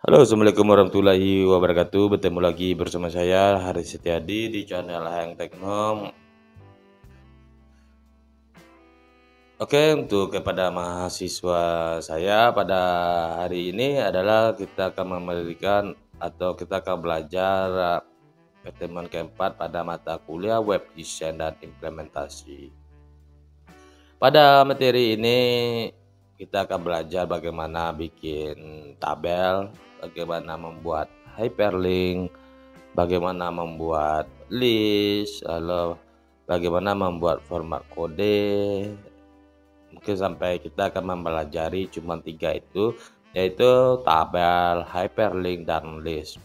Halo, assalamualaikum warahmatullahi wabarakatuh. Bertemu lagi bersama saya Haris Setiadi di channel Hayang Teknom. Oke, untuk kepada mahasiswa saya pada hari ini adalah kita akan memberikan atau kita akan belajar pertemuan keempat pada mata kuliah web design dan implementasi. Pada materi ini kita akan belajar bagaimana bikin tabel, bagaimana membuat hyperlink, bagaimana membuat list, lalu bagaimana membuat format kode. Mungkin sampai kita akan mempelajari cuma 3 itu, yaitu tabel, hyperlink, dan list.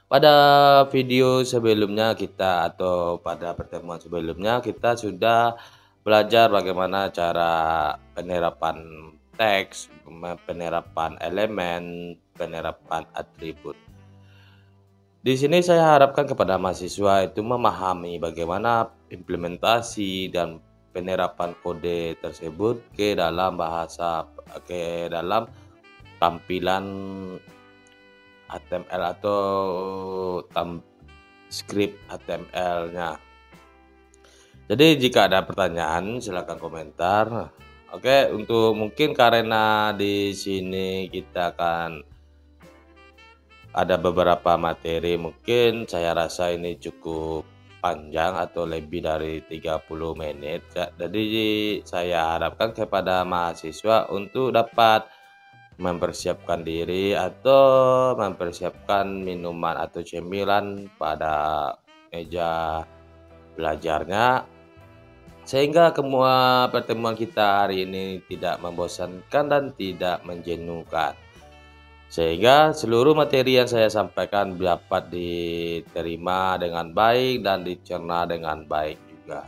Pada video sebelumnya kita atau pada pertemuan sebelumnya kita sudah belajar bagaimana cara penerapan teks, penerapan elemen, penerapan atribut. Di sini saya harapkan kepada mahasiswa itu memahami bagaimana implementasi dan penerapan kode tersebut ke dalam tampilan HTML atau script HTML-nya. Jadi jika ada pertanyaan silakan komentar. Oke, untuk mungkin karena di sini kita akan ada beberapa materi, mungkin saya rasa ini cukup panjang atau lebih dari 30 menit. Jadi saya harapkan kepada mahasiswa untuk dapat mempersiapkan diri atau mempersiapkan minuman atau cemilan pada meja belajarnya, sehingga semua pertemuan kita hari ini tidak membosankan dan tidak menjenuhkan, sehingga seluruh materi yang saya sampaikan dapat diterima dengan baik dan dicerna dengan baik juga.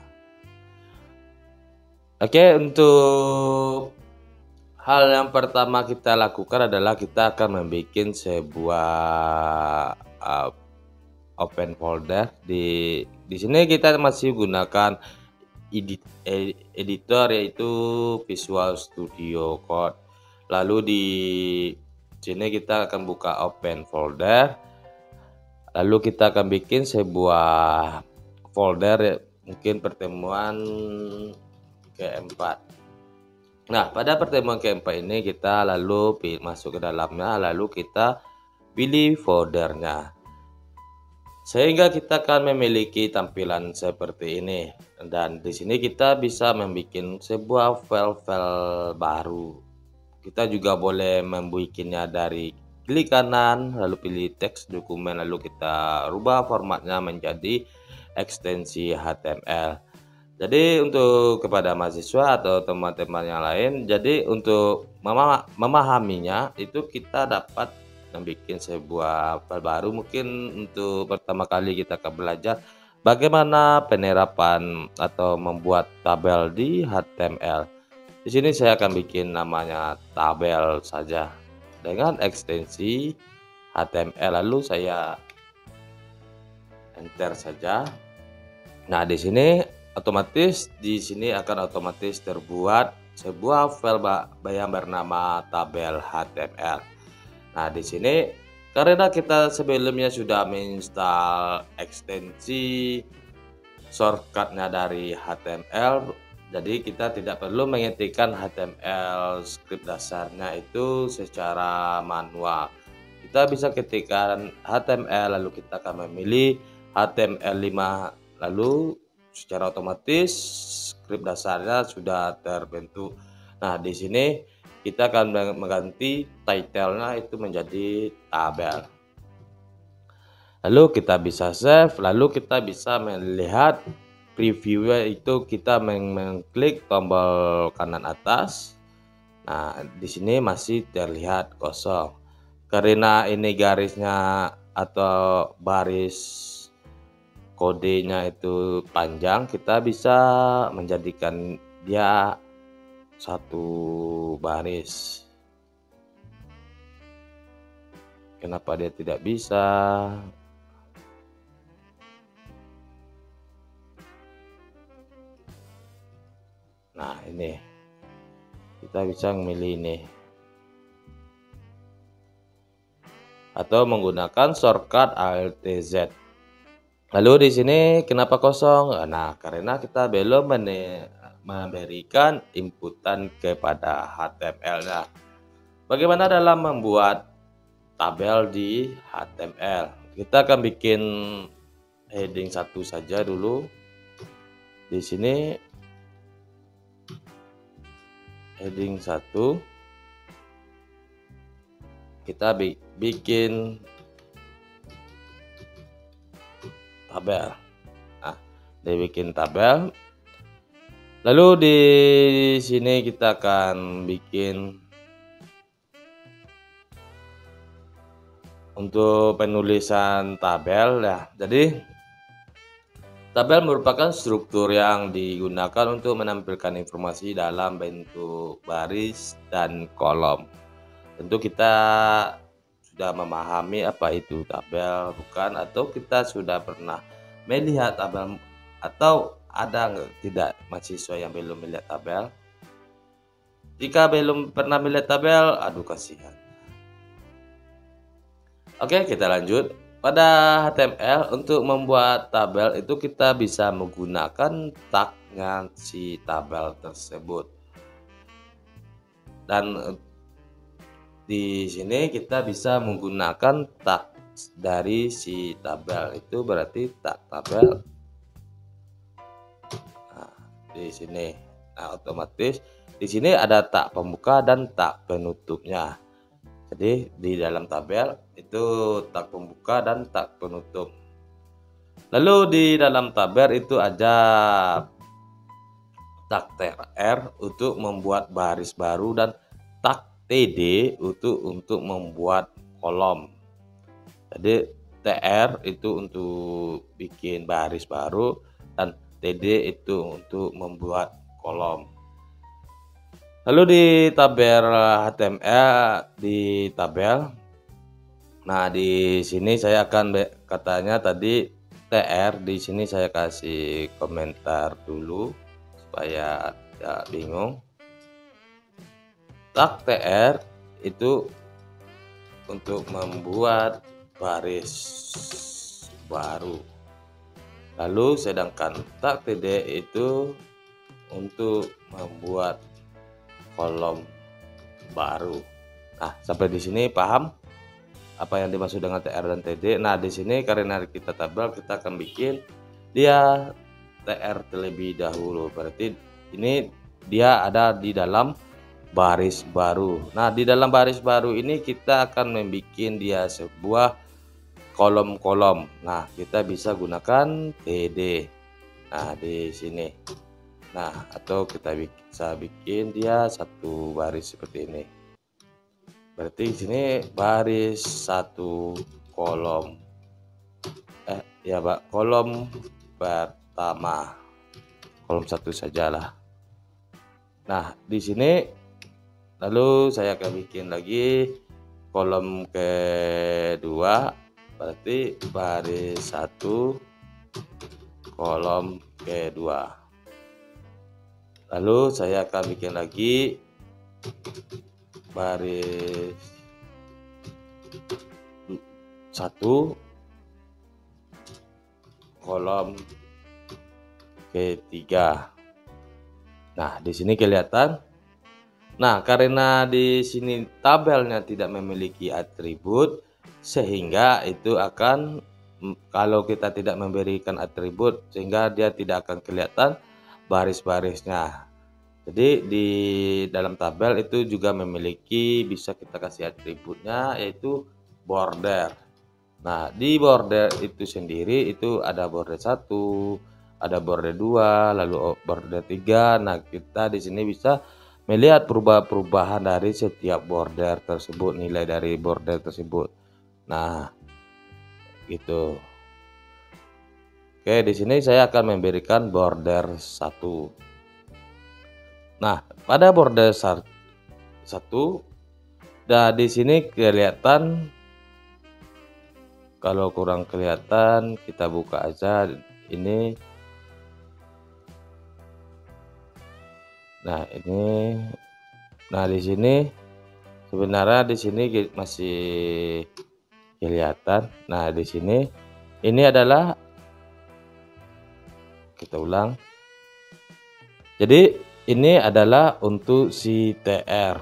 Oke, untuk hal yang pertama kita lakukan adalah kita akan membuat sebuah open folder. Di sini kita masih gunakan editor yaitu Visual Studio Code. Lalu di sini kita akan buka open folder. Lalu kita akan bikin sebuah folder mungkin pertemuan keempat. Nah, pada pertemuan keempat ini kita lalu masuk ke dalamnya, lalu kita pilih foldernya. Sehingga kita akan memiliki tampilan seperti ini. Dan di sini kita bisa membuat sebuah file-file baru. Kita juga boleh membuatnya dari klik kanan, lalu pilih teks dokumen, lalu kita rubah formatnya menjadi ekstensi HTML. Jadi untuk kepada mahasiswa atau teman-teman yang lain, jadi untuk memahaminya itu kita dapat membuat sebuah file baru. Mungkin untuk pertama kali kita akan belajar bagaimana penerapan atau membuat tabel di HTML. Di sini saya akan bikin namanya tabel saja dengan ekstensi HTML, lalu saya enter saja. Nah, di sini akan otomatis terbuat sebuah file yang bernama tabel HTML. Nah, di sini karena kita sebelumnya sudah menginstal ekstensi shortcutnya dari HTML, jadi kita tidak perlu mengetikkan HTML script dasarnya itu secara manual. Kita bisa ketikkan HTML, lalu kita akan memilih HTML5, lalu secara otomatis script dasarnya sudah terbentuk. Nah, di sini kita akan mengganti title-nya itu menjadi tabel. Lalu kita bisa save, lalu kita bisa melihat previewnya itu kita mengklik tombol kanan atas. Nah, di sini masih terlihat kosong. Karena ini garisnya atau baris kodenya itu panjang, kita bisa menjadikan dia satu baris. Kenapa dia tidak bisa? Nah, ini kita bisa memilih ini. atau menggunakan shortcut Alt Z. Lalu di sini kenapa kosong? Nah, karena kita belum memberikan inputan kepada HTML. Nah, bagaimana dalam membuat tabel di HTML? Kita akan bikin heading 1 saja dulu. Di sini heading 1 kita bikin tabel. Nah, dibikin tabel. Lalu di sini kita akan bikin untuk penulisan tabel ya. Jadi tabel merupakan struktur yang digunakan untuk menampilkan informasi dalam bentuk baris dan kolom. Tentu kita sudah memahami apa itu tabel, bukan? Atau kita sudah pernah melihat tabel, atau ada tidak mahasiswa yang belum melihat tabel? Jika belum pernah melihat tabel, aduh kasihan. Oke, kita lanjut. Pada HTML untuk membuat tabel itu kita bisa menggunakan tagnya si tabel tersebut. Dan di sini kita bisa menggunakan tag dari si tabel, itu berarti tag tabel. Nah, di sini, nah otomatis di sini ada tag pembuka dan tag penutupnya. Jadi di dalam tabel itu tag pembuka dan tag penutup. Lalu di dalam tabel itu ada tag tr untuk membuat baris baru dan tag td untuk membuat kolom. Jadi tr itu untuk bikin baris baru dan td itu untuk membuat kolom. Lalu di tabel HTML, di tabel, nah di sini saya akan katanya tadi tr, di sini saya kasih komentar dulu supaya tidak bingung. Tag tr itu untuk membuat baris baru. Lalu sedangkan tag td itu untuk membuat kolom baru. Nah, sampai di sini paham apa yang dimaksud dengan tr dan td? Nah, di sini karena kita tabel, kita akan bikin dia tr terlebih dahulu. Berarti ini dia ada di dalam baris baru. Nah, di dalam baris baru ini kita akan membuat dia sebuah kolom-kolom. Nah, kita bisa gunakan td. Nah, di sini. Nah, atau kita bisa bikin dia satu baris seperti ini. Berarti di sini baris satu kolom. Ya, Pak, kolom pertama. Kolom satu sajalah. Nah, di sini lalu saya akan bikin lagi kolom kedua, berarti baris satu kolom kedua. Lalu saya akan bikin lagi baris satu kolom ketiga. Nah, di sini kelihatan. Nah, karena di sini tabelnya tidak memiliki atribut, sehingga itu akan, kalau kita tidak memberikan atribut, sehingga dia tidak akan kelihatan baris-barisnya. Jadi di dalam tabel itu juga memiliki, bisa kita kasih atributnya, yaitu border. Nah, di border itu sendiri itu ada border 1, ada border 2, lalu border 3. Nah, kita di sini bisa melihat perubahan dari setiap border tersebut, nilai dari border tersebut. Nah, gitu. Oke, di sini saya akan memberikan border 1. Nah, pada border 1, nah di sini kelihatan, kalau kurang kelihatan kita buka aja ini. Nah, ini. Nah, di sini sebenarnya di sini masih kelihatan. Nah, di sini ini adalah, kita ulang. Jadi ini adalah untuk si TR.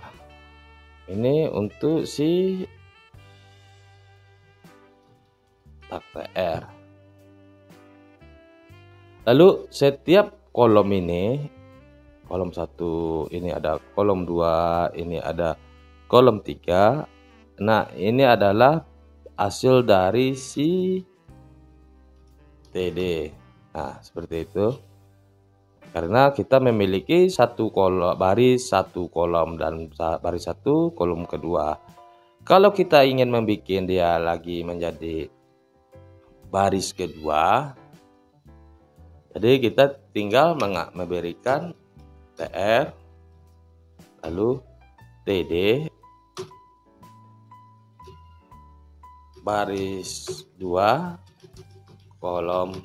Ini untuk si tak TR. Lalu setiap kolom ini, kolom 1 ini ada kolom 2, ini ada kolom 3. Nah, ini adalah hasil dari si TD. Nah, seperti itu. Karena kita memiliki satu kolom baris, satu kolom, dan baris satu kolom kedua. Kalau kita ingin membuat dia lagi menjadi baris kedua, jadi kita tinggal memberikan TR, lalu TD, baris 2, kolom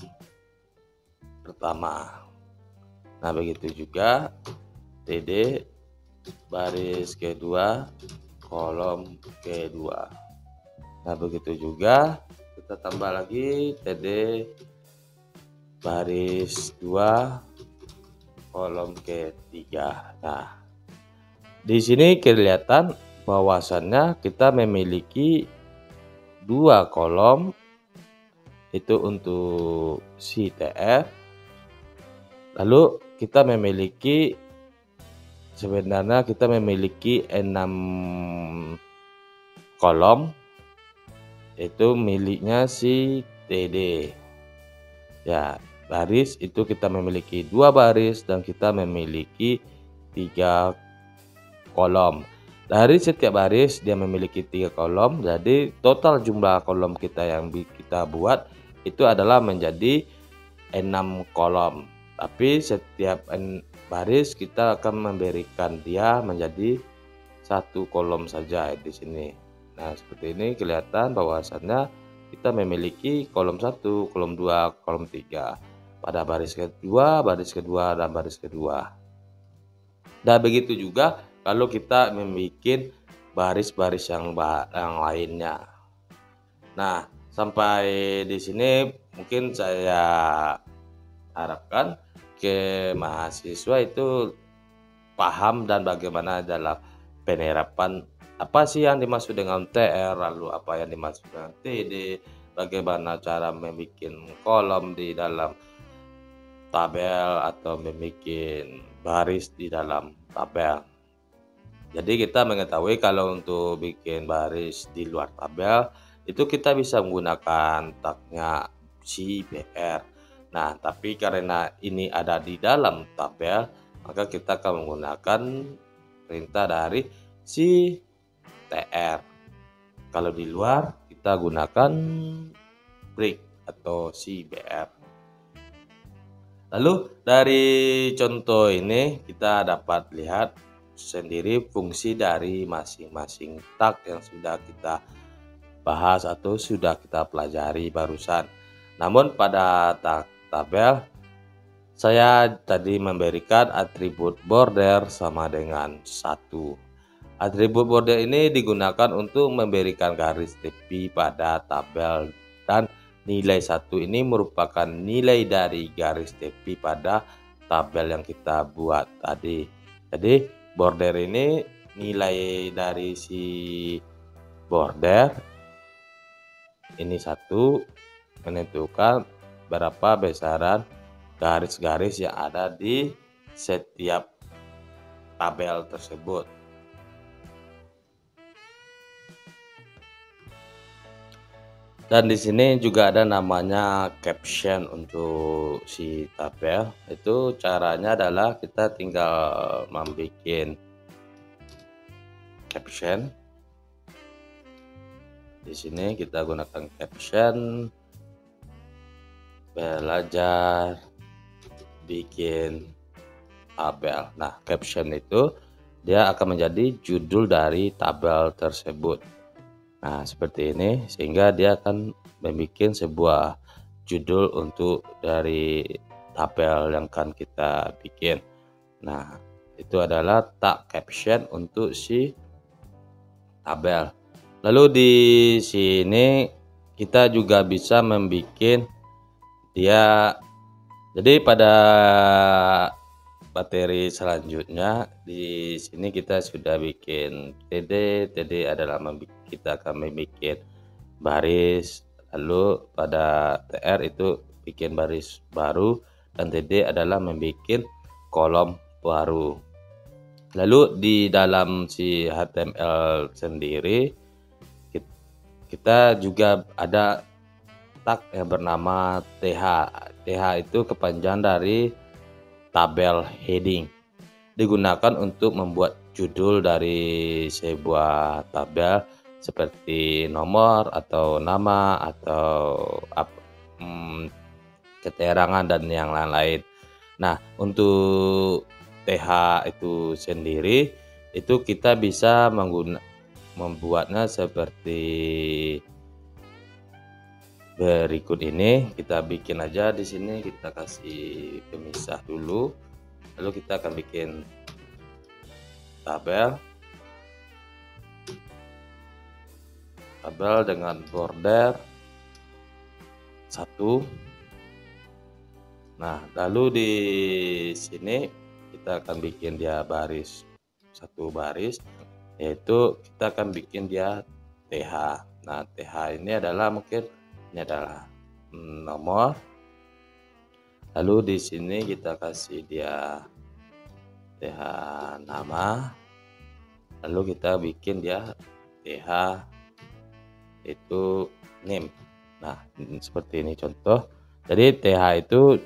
pertama. Nah, begitu juga TD, baris kedua, kolom kedua. Nah, begitu juga kita tambah lagi TD, baris 2, kolom ketiga. Nah, di sini kelihatan bahwasannya kita memiliki 2 kolom, itu untuk si TR. Lalu kita memiliki, sebenarnya kita memiliki 6 kolom, itu miliknya si TD. Ya, baris itu kita memiliki 2 baris dan kita memiliki 3 kolom. Dari setiap baris dia memiliki 3 kolom, jadi total jumlah kolom kita yang kita buat itu adalah menjadi 6 kolom. Tapi setiap baris kita akan memberikan dia menjadi 1 kolom saja di sini. Nah, seperti ini kelihatan bahwasannya kita memiliki kolom 1, kolom 2, kolom 3 pada baris kedua, dan baris kedua. Dan begitu juga kalau kita membuat baris-baris yang lainnya. Nah, sampai di sini mungkin saya harapkan ke mahasiswa itu paham dan bagaimana dalam penerapan apa sih yang dimaksud dengan TR, lalu apa yang dimaksud dengan TD, bagaimana cara membuat kolom di dalam tabel atau membuat baris di dalam tabel. Jadi kita mengetahui kalau untuk bikin baris di luar tabel itu kita bisa menggunakan tagnya CBR. Nah, tapi karena ini ada di dalam tabel, maka kita akan menggunakan perintah dari CTR. Kalau di luar kita gunakan break atau CBR. Lalu dari contoh ini kita dapat lihat sendiri fungsi dari masing-masing tag yang sudah kita bahas atau sudah kita pelajari barusan. Namun pada tag tabel saya tadi memberikan atribut border sama dengan 1. Atribut border ini digunakan untuk memberikan garis tepi pada tabel, dan nilai 1 ini merupakan nilai dari garis tepi pada tabel yang kita buat tadi. Jadi border ini nilai dari si border ini 1 menentukan berapa besaran garis-garis yang ada di setiap tabel tersebut. Dan di sini juga ada namanya caption untuk si tabel. Itu caranya adalah kita tinggal membuat caption. Di sini kita gunakan caption, belajar bikin tabel. Nah, caption itu dia akan menjadi judul dari tabel tersebut. Nah, seperti ini, sehingga dia akan membuat sebuah judul untuk dari tabel yang akan kita bikin. Nah, itu adalah tag caption untuk si tabel. Lalu di sini kita juga bisa membuat dia. Jadi pada materi selanjutnya di sini kita sudah bikin TD. TD adalah kita akan membuat baris, lalu pada TR itu bikin baris baru, dan TD adalah membuat kolom baru. Lalu di dalam si HTML sendiri kita juga ada tag yang bernama TH. TH itu kepanjangan dari tabel heading, digunakan untuk membuat judul dari sebuah tabel seperti nomor atau nama atau keterangan dan yang lain-lain. Nah, untuk TH itu sendiri itu kita bisa membuatnya seperti berikut ini. Kita bikin aja di sini, kita kasih pemisah dulu. Lalu kita akan bikin tabel dengan border 1. Nah, lalu di sini kita akan bikin dia baris, satu baris, yaitu kita akan bikin dia TH. Nah, TH ini adalah nomor. Lalu di sini kita kasih dia TH nama. Lalu kita bikin dia TH itu name. Nah, seperti ini contoh. Jadi TH itu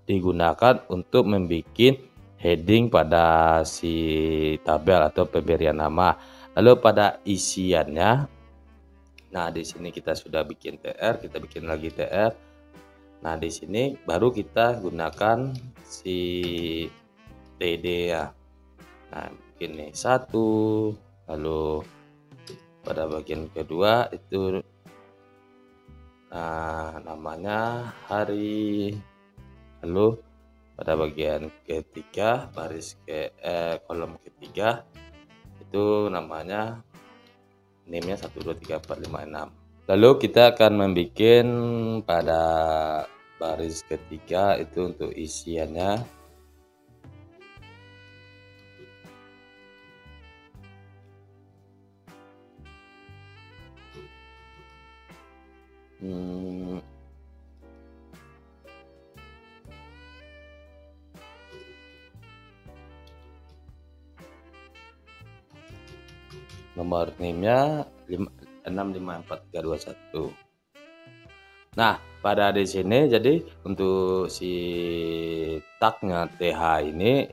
digunakan untuk membuat heading pada si tabel atau pemberian nama. Lalu pada isiannya, nah di sini kita sudah bikin TR, kita bikin lagi TR. Nah di sini baru kita gunakan si TD ya. Nah bikin nih 1, lalu pada bagian kedua itu namanya hari. Lalu pada bagian ketiga kolom ketiga itu namanya name-nya 1 2 3 4 5 6. Lalu kita akan membuat pada baris ketiga itu untuk isiannya. Nomor NIM-nya 65431. Nah, pada di sini jadi untuk si tagnya TH ini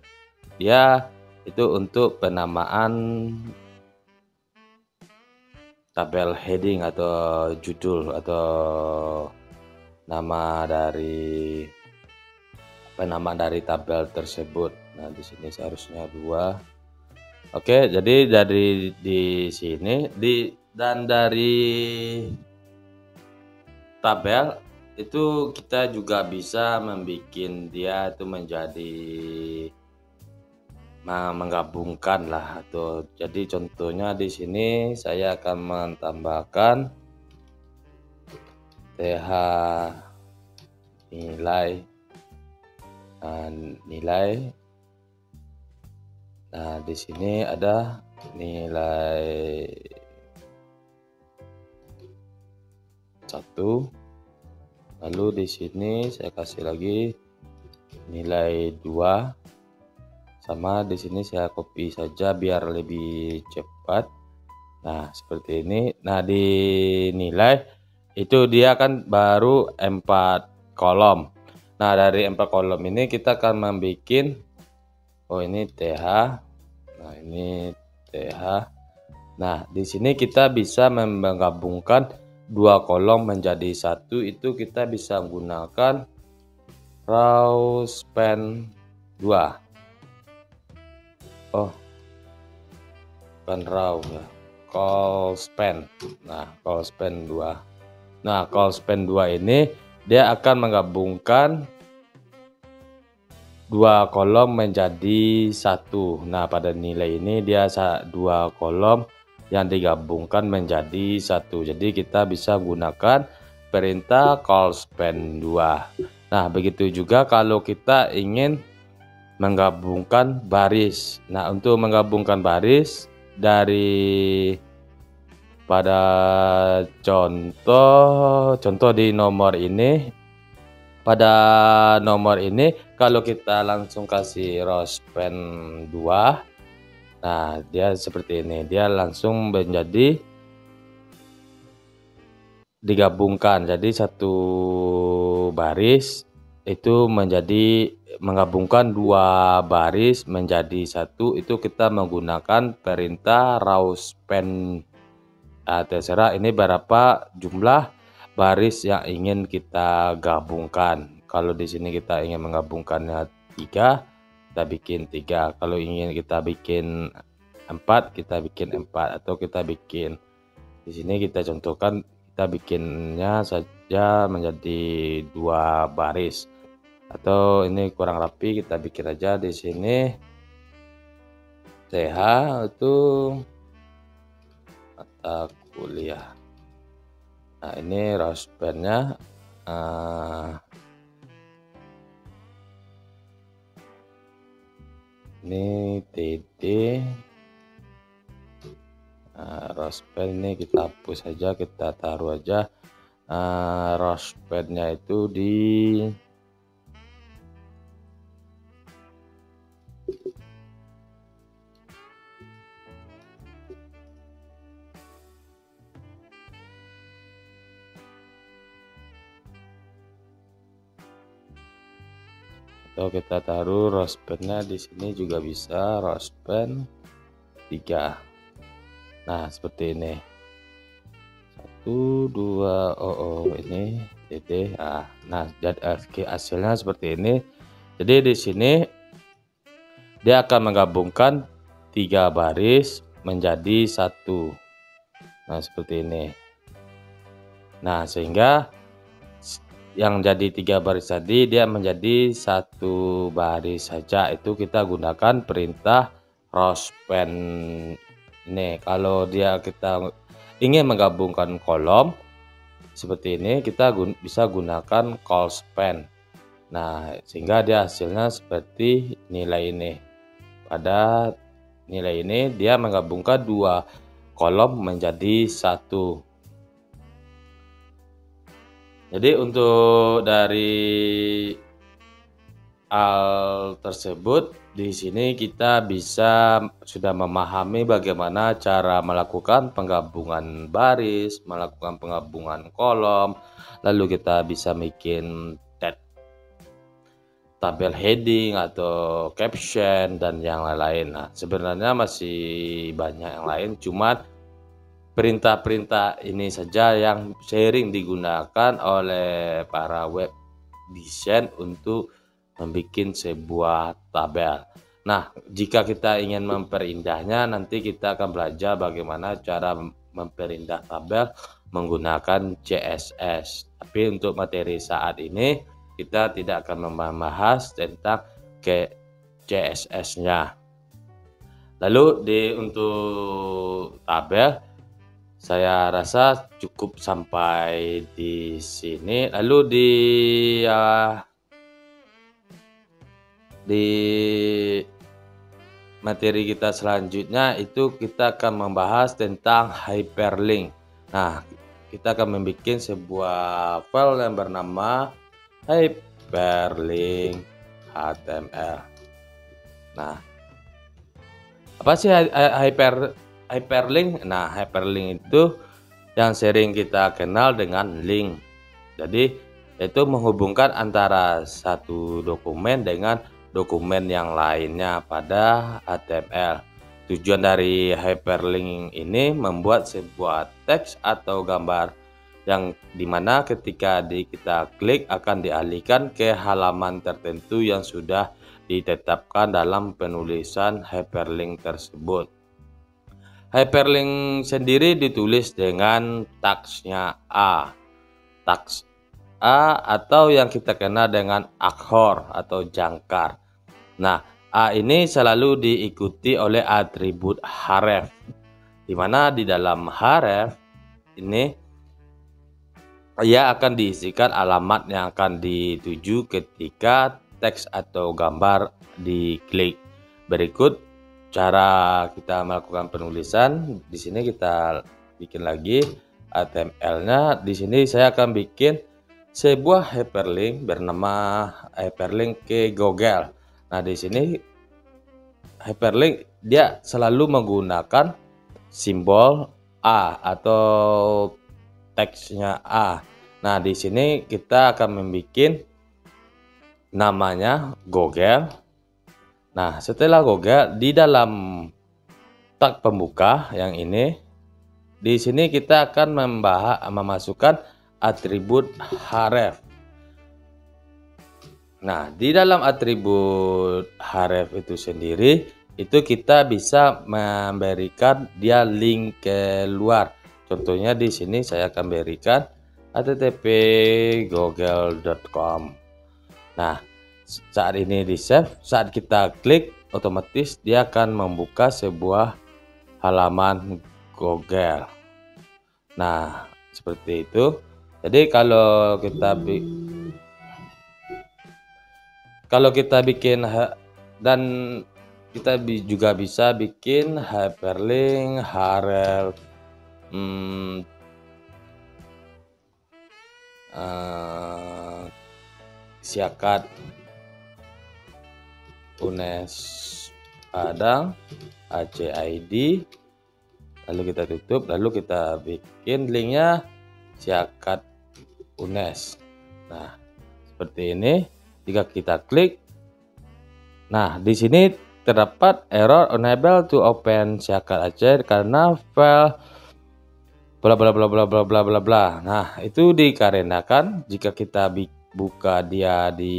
dia itu untuk penamaan tabel heading atau judul atau nama dari tabel tersebut. Nah, di sini seharusnya 2. Oke, jadi dari di sini dan dari tabel itu kita juga bisa membuat dia itu menjadi menggabungkan lah, atau jadi contohnya di sini saya akan menambahkan TH nilai. Nah, di sini ada nilai 1. Lalu di sini saya kasih lagi nilai 2. Sama di sini saya copy saja biar lebih cepat. Nah, seperti ini. Nah, di nilai itu dia kan baru 4 kolom. Nah, dari 4 kolom ini kita akan membuat ini TH. Nah, ini TH. Nah, di sini kita bisa menggabungkan 2 kolom menjadi 1. Itu kita bisa menggunakan row span 2. Oh, bukan row ya, call span. Nah, call span 2. Nah, call span 2 ini dia akan menggabungkan 2 kolom menjadi 1. Nah, pada nilai ini dia 2 kolom yang digabungkan menjadi satu. Jadi kita bisa gunakan perintah call span 2. Nah, begitu juga kalau kita ingin menggabungkan baris. Nah, untuk menggabungkan baris dari pada contoh di nomor ini, pada nomor ini kalau kita langsung kasih row span 2, nah dia seperti ini, dia langsung menjadi digabungkan jadi satu baris itu menjadi menggabungkan dua baris menjadi satu, itu kita menggunakan perintah row span. Terserah ini berapa jumlah baris yang ingin kita gabungkan. Kalau di sini kita ingin menggabungkannya 3, kita bikin 3. Kalau ingin kita bikin 4, kita bikin 4. Atau kita bikin, di sini kita contohkan kita bikinnya saja menjadi 2 baris. Atau ini kurang rapi, kita bikin aja di sini TH itu mata kuliah. Nah, ini row span-nya ini TD. Row span ini kita hapus saja, kita taruh aja row span-nya itu di atau kita taruh row span-nya di sini juga bisa, row span 3. Nah, seperti ini. 1 2 ini TD. Nah, hasilnya seperti ini. Jadi di sini dia akan menggabungkan 3 baris menjadi satu. Nah, seperti ini. Nah, sehingga yang jadi 3 baris tadi dia menjadi satu baris saja. Itu kita gunakan perintah row span ini. Kalau kita ingin menggabungkan kolom seperti ini, kita bisa gunakan call span. Nah, sehingga dia hasilnya seperti nilai ini. Pada nilai ini dia menggabungkan 2 kolom menjadi satu. Jadi untuk dari hal tersebut di sini kita sudah memahami bagaimana cara melakukan penggabungan baris, melakukan penggabungan kolom, lalu kita bisa bikin tabel heading atau caption dan yang lain-lain. Nah, sebenarnya masih banyak yang lain, cuman perintah-perintah ini saja yang sering digunakan oleh para web design untuk membuat sebuah tabel. Nah, jika kita ingin memperindahnya, nanti kita akan belajar bagaimana cara memperindah tabel menggunakan CSS. Tapi untuk materi saat ini kita tidak akan membahas tentang CSS-nya. Lalu untuk tabel saya rasa cukup sampai di sini. Lalu di materi kita selanjutnya itu kita akan membahas tentang hyperlink. Nah, kita akan membuat sebuah file yang bernama hyperlink HTML. Nah, apa sih hyperlink? Nah, hyperlink itu yang sering kita kenal dengan link. Jadi, itu menghubungkan antara satu dokumen dengan dokumen yang lainnya pada HTML. Tujuan dari hyperlink ini membuat sebuah teks atau gambar yang dimana ketika kita klik akan dialihkan ke halaman tertentu yang sudah ditetapkan dalam penulisan hyperlink tersebut. Hyperlink sendiri ditulis dengan tagsnya A. Tags A atau yang kita kenal dengan akhor atau jangkar. Nah, A ini selalu diikuti oleh atribut href. dimana di dalam href ini ia akan diisikan alamat yang akan dituju ketika teks atau gambar diklik. Berikut cara kita melakukan penulisan. Di sini kita bikin lagi HTML-nya. Di sini saya akan bikin sebuah hyperlink bernama hyperlink ke Google. Nah, di sini hyperlink dia selalu menggunakan simbol A atau teksnya A. Nah, di sini kita akan membuat namanya Google. Nah, setelah Google, di dalam tag pembuka yang ini, di sini kita akan memasukkan atribut href. Nah, di dalam atribut href itu sendiri, itu kita bisa memberikan dia link keluar. Contohnya di sini saya akan berikan http://google.com. Nah, saat ini di save, saat kita klik, otomatis dia akan membuka sebuah halaman Google. Nah, seperti itu. Jadi kalau kita bikin dan kita juga bisa bikin hyperlink href Syakat UNES Padang ACID, lalu kita tutup, lalu kita bikin linknya Syakat UNES. Nah, seperti ini. Jika kita klik, nah di sini terdapat error unable to open Syakat Aceh karena file bla bla bla bla bla bla bla bla. Nah, itu dikarenakan jika kita buka dia di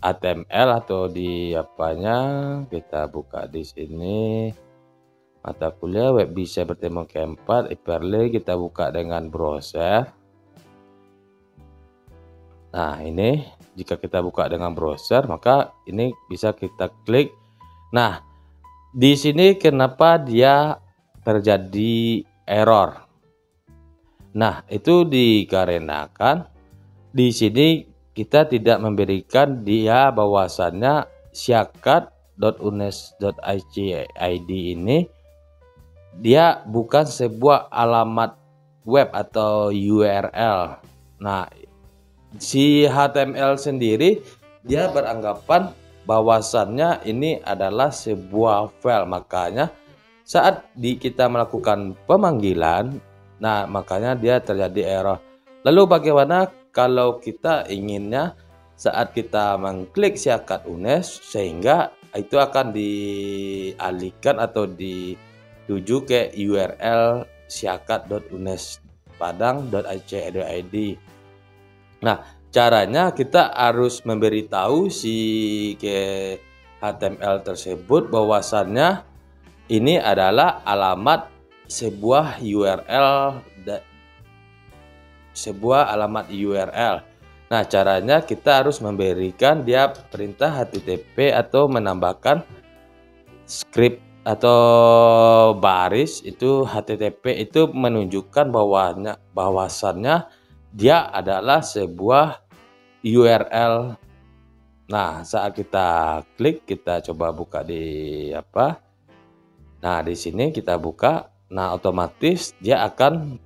HTML atau di apanya, kita buka di sini mata kuliah web bisa bertemu keempat hyperlink, kita buka dengan browser. Nah, ini jika kita buka dengan browser, maka ini bisa kita klik. Nah, di sini kenapa dia terjadi error? Nah, itu dikarenakan di sini kita tidak memberikan dia bahwasannya syakat.unes.id ini dia bukan sebuah alamat web atau URL. Nah, si HTML sendiri dia beranggapan bahwasannya ini adalah sebuah file. Makanya saat kita melakukan pemanggilan, nah makanya dia terjadi error. Lalu bagaimana kalau kita inginnya saat kita mengklik Syakat UNES sehingga itu akan dialihkan atau dituju ke URL syakat.unespadang.ac.id. Nah, caranya kita harus memberitahu si ke HTML tersebut bahwasannya ini adalah alamat sebuah URL, Nah, caranya kita harus memberikan dia perintah HTTP atau menambahkan script atau baris itu HTTP itu menunjukkan bahwasannya dia adalah sebuah URL. Nah, saat kita klik, kita coba buka di apa? Nah, di sini kita buka. Nah, otomatis dia akan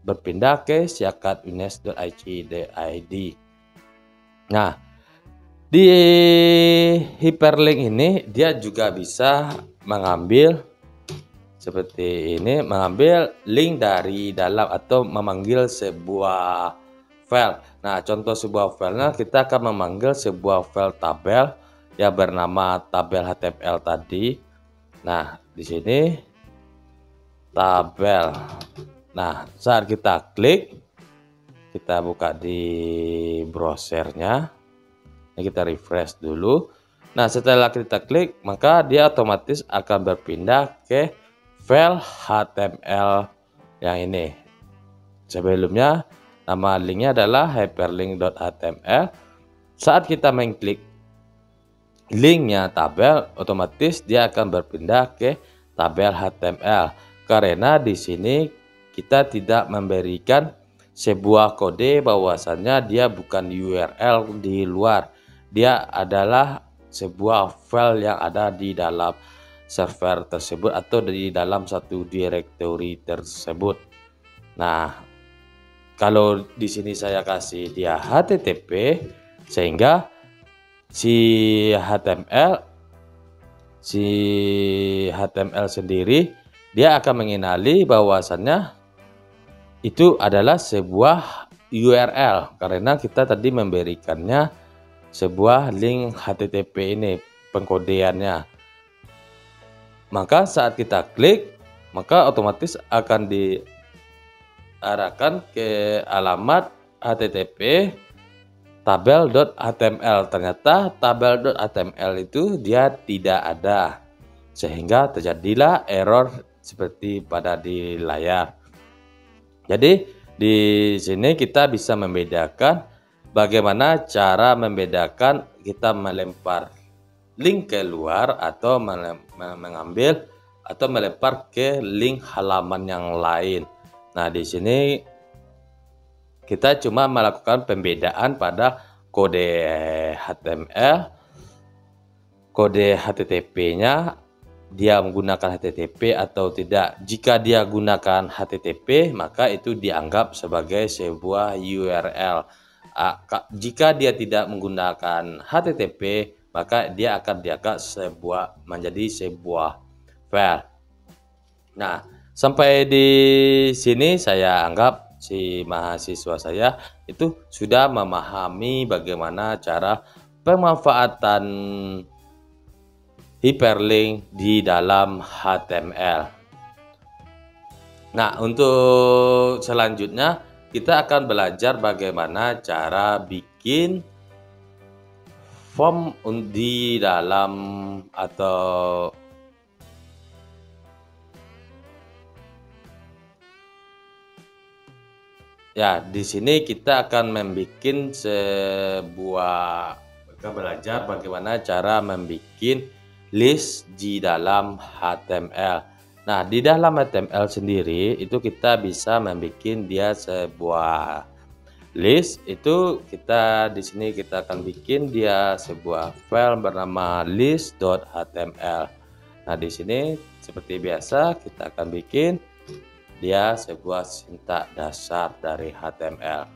berpindah ke syakatunes.id. Nah, di hyperlink ini dia juga bisa mengambil seperti ini, mengambil link dari dalam atau memanggil sebuah file. Nah, contoh sebuah filenya kita akan memanggil sebuah file tabel yang bernama tabel HTML tadi. Nah, di sini tabel. Nah, saat kita klik, kita buka di browsernya. Ini kita refresh dulu. Nah, setelah kita klik, maka dia otomatis akan berpindah ke file HTML yang ini. Sebelumnya nama linknya adalah hyperlink.html. Saat kita mengklik linknya tabel, otomatis dia akan berpindah ke tabel HTML, karena di sini kita tidak memberikan sebuah kode bahwasannya dia bukan URL di luar, dia adalah sebuah file yang ada di dalam server tersebut atau di dalam satu directory tersebut. Nah, kalau di sini saya kasih dia HTTP, sehingga si HTML sendiri dia akan mengenali bahwasannya itu adalah sebuah URL karena kita tadi memberikannya sebuah link HTTP ini pengkodeannya. Maka saat kita klik, maka otomatis akan diarahkan ke alamat HTTP tabel.html. Ternyata tabel.html itu dia tidak ada, sehingga terjadilah error seperti pada di layar. Jadi di sini kita bisa membedakan bagaimana cara membedakan kita melempar link keluar atau mengambil atau melempar ke link halaman yang lain. Nah, di sini kita cuma melakukan pembedaan pada kode HTML, kode HTTP-nya, dia menggunakan HTTP atau tidak. Jika dia gunakan HTTP, maka itu dianggap sebagai sebuah URL. Jika dia tidak menggunakan HTTP, maka dia akan dianggap menjadi sebuah file. Nah, sampai di sini saya anggap si mahasiswa saya itu sudah memahami bagaimana cara pemanfaatan hyperlink di dalam HTML. Nah, untuk selanjutnya kita akan belajar bagaimana cara bikin form di dalam atau ya, di sini kita akan membuat belajar bagaimana cara membuat list di dalam HTML. Nah, di dalam HTML sendiri itu kita bisa membuat dia sebuah list. Itu kita di sini kita akan bikin dia sebuah file bernama list.html. Nah, di sini seperti biasa kita akan bikin dia sebuah sintak dasar dari HTML.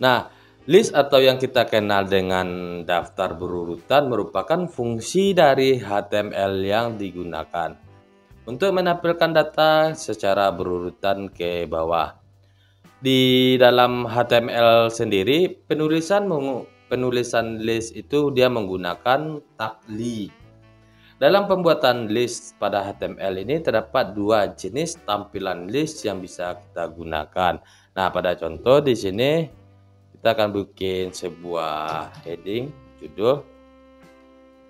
Nah, list atau yang kita kenal dengan daftar berurutan merupakan fungsi dari HTML yang digunakan untuk menampilkan data secara berurutan ke bawah. Di dalam HTML sendiri, penulisan list itu dia menggunakan tag li. Dalam pembuatan list pada HTML ini terdapat dua jenis tampilan list yang bisa kita gunakan. Nah, pada contoh di sini kita akan bikin sebuah heading judul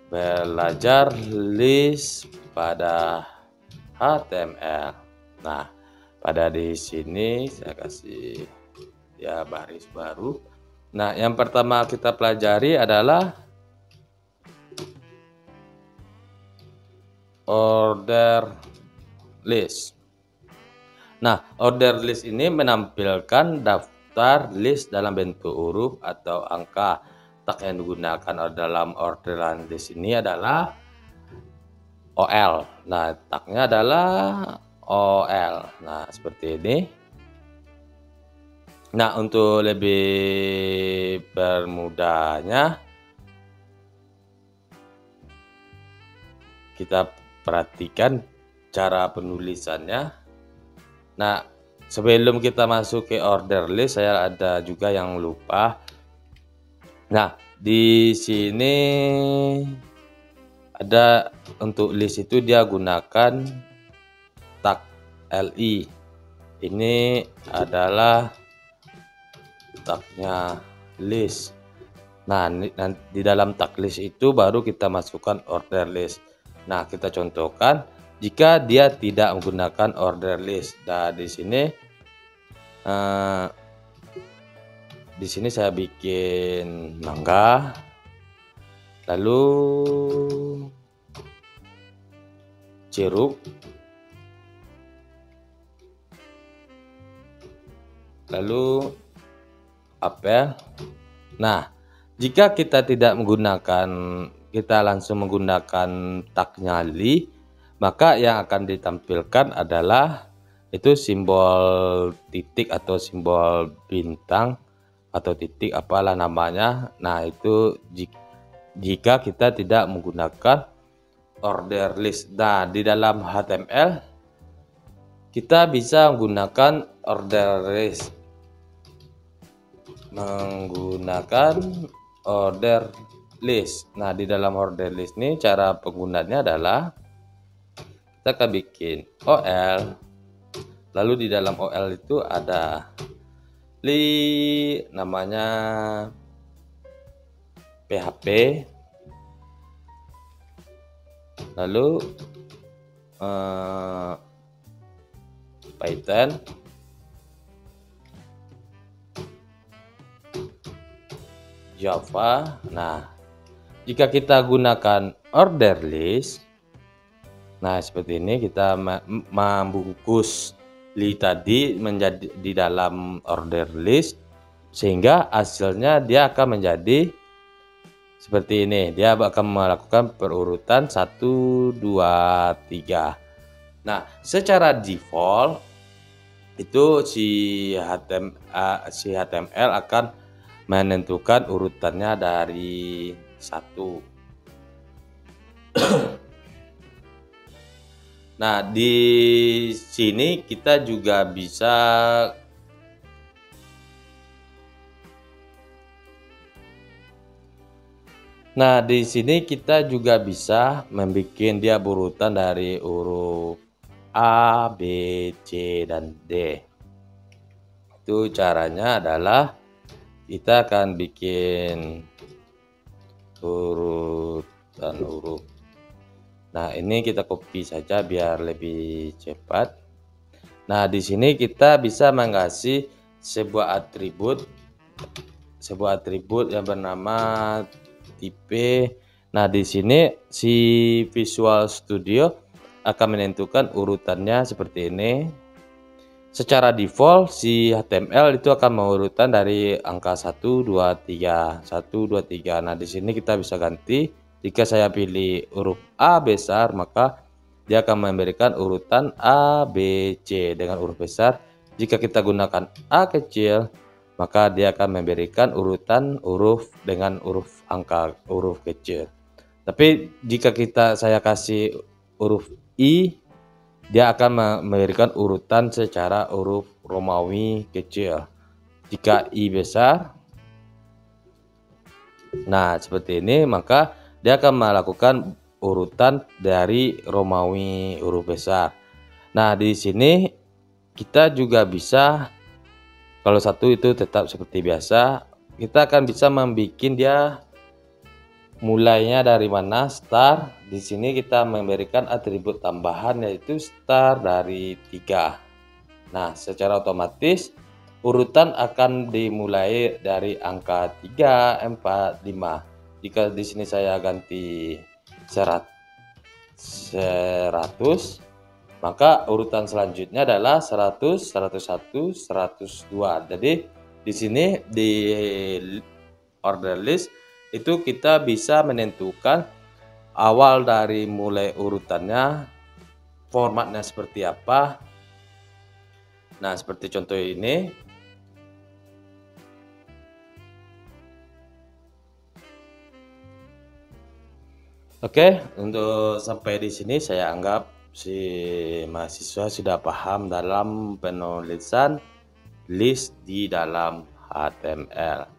belajar list pada HTML. Nah, pada di sini saya kasih ya baris baru. Nah, yang pertama kita pelajari adalah order list. Nah, order list ini menampilkan daftar list dalam bentuk huruf atau angka. Tag yang digunakan dalam order list ini adalah OL. Nah, tagnya adalah OL. Nah, seperti ini. Nah, untuk lebih bermudahnya kita perhatikan cara penulisannya. Nah, sebelum kita masuk ke order list, saya ada juga yang lupa. Nah, di sini ada untuk list itu dia gunakan tag li. Ini adalah tagnya list. Nah, di dalam tag list itu baru kita masukkan order list. Nah, kita contohkan jika dia tidak menggunakan order list. Nah, di sini saya bikin mangga, lalu ceruk, lalu apel. Nah, jika kita tidak menggunakan, kita langsung menggunakan tag nyali, maka yang akan ditampilkan adalah itu simbol titik atau simbol bintang atau titik apalah namanya. Nah, itu jika kita tidak menggunakan order list. Nah, di dalam HTML kita bisa menggunakan order list. Nah, di dalam order list ini cara penggunaannya adalah kita akan bikin OL. Lalu di dalam OL itu ada namanya PHP. Lalu Python, Java. Nah, jika kita gunakan order list, nah seperti ini kita membungkus tadi menjadi di dalam order list, sehingga hasilnya dia akan menjadi seperti ini. Dia akan melakukan perurutan 1, 2, 3. Nah, secara default itu si HTML akan menentukan urutannya dari 1. Nah, di sini kita juga bisa membuat dia berurutan dari huruf A, B, C, dan D. Itu caranya adalah kita akan bikin urutan huruf. Nah, ini kita copy saja biar lebih cepat. Nah, di sini kita bisa mengasih sebuah atribut yang bernama tipe. Nah, di sini si Visual Studio akan menentukan urutannya seperti ini. Secara default si HTML itu akan mengurutan dari angka 1, 2, 3, 1, 2, 3. Nah, di sini kita bisa ganti. Jika saya pilih huruf A besar, maka dia akan memberikan urutan A, B, C dengan huruf besar. Jika kita gunakan A kecil, maka dia akan memberikan urutan huruf dengan huruf kecil. Tapi jika saya kasih huruf I, dia akan memberikan urutan secara huruf Romawi kecil. Jika I besar, nah seperti ini, maka dia akan melakukan urutan dari Romawi huruf besar. Nah, di sini kita juga bisa, kalau satu itu tetap seperti biasa, kita akan bisa membuat dia mulainya dari mana, start. Di sini kita memberikan atribut tambahan yaitu start dari 3. Nah, secara otomatis urutan akan dimulai dari angka 3, 4, 5. Jika di sini saya ganti 100, maka urutan selanjutnya adalah 100, 101, 102. Jadi di sini di order list itu kita bisa menentukan awal dari mulai urutannya, formatnya seperti apa. Nah, seperti contoh ini. Oke, untuk sampai di sini saya anggap si mahasiswa sudah paham dalam penulisan list di dalam HTML.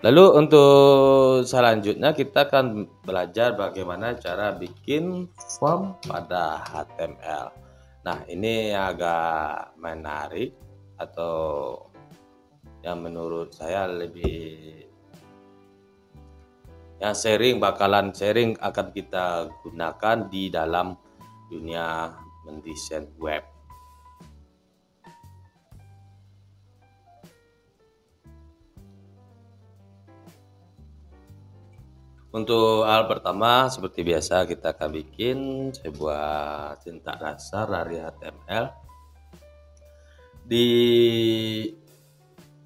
Lalu untuk selanjutnya kita akan belajar bagaimana cara bikin form pada HTML. Nah, ini agak menarik atau yang menurut saya lebih bakalan sharing akan kita gunakan di dalam dunia mendesain web. Untuk hal pertama seperti biasa kita akan bikin sebuah sintak dasar dari HTML. Di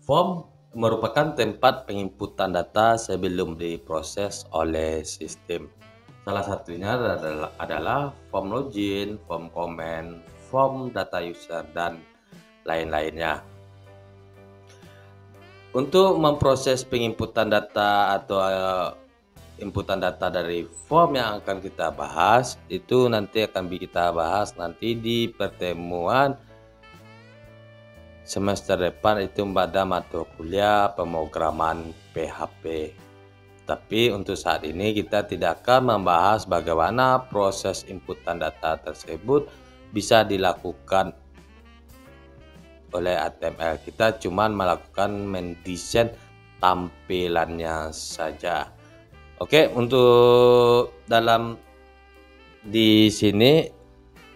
form merupakan tempat penginputan data sebelum diproses oleh sistem. Salah satunya adalah form login, form comment, form data user, dan lain-lainnya. Untuk memproses penginputan data atau inputan data dari form yang akan kita bahas, itu nanti akan kita bahas nanti di pertemuan semester depan, itu pada mata kuliah pemrograman PHP. Tapi untuk saat ini kita tidak akan membahas bagaimana proses inputan data tersebut bisa dilakukan oleh HTML. Kita cuma melakukan mendesain tampilannya saja. Oke, untuk di sini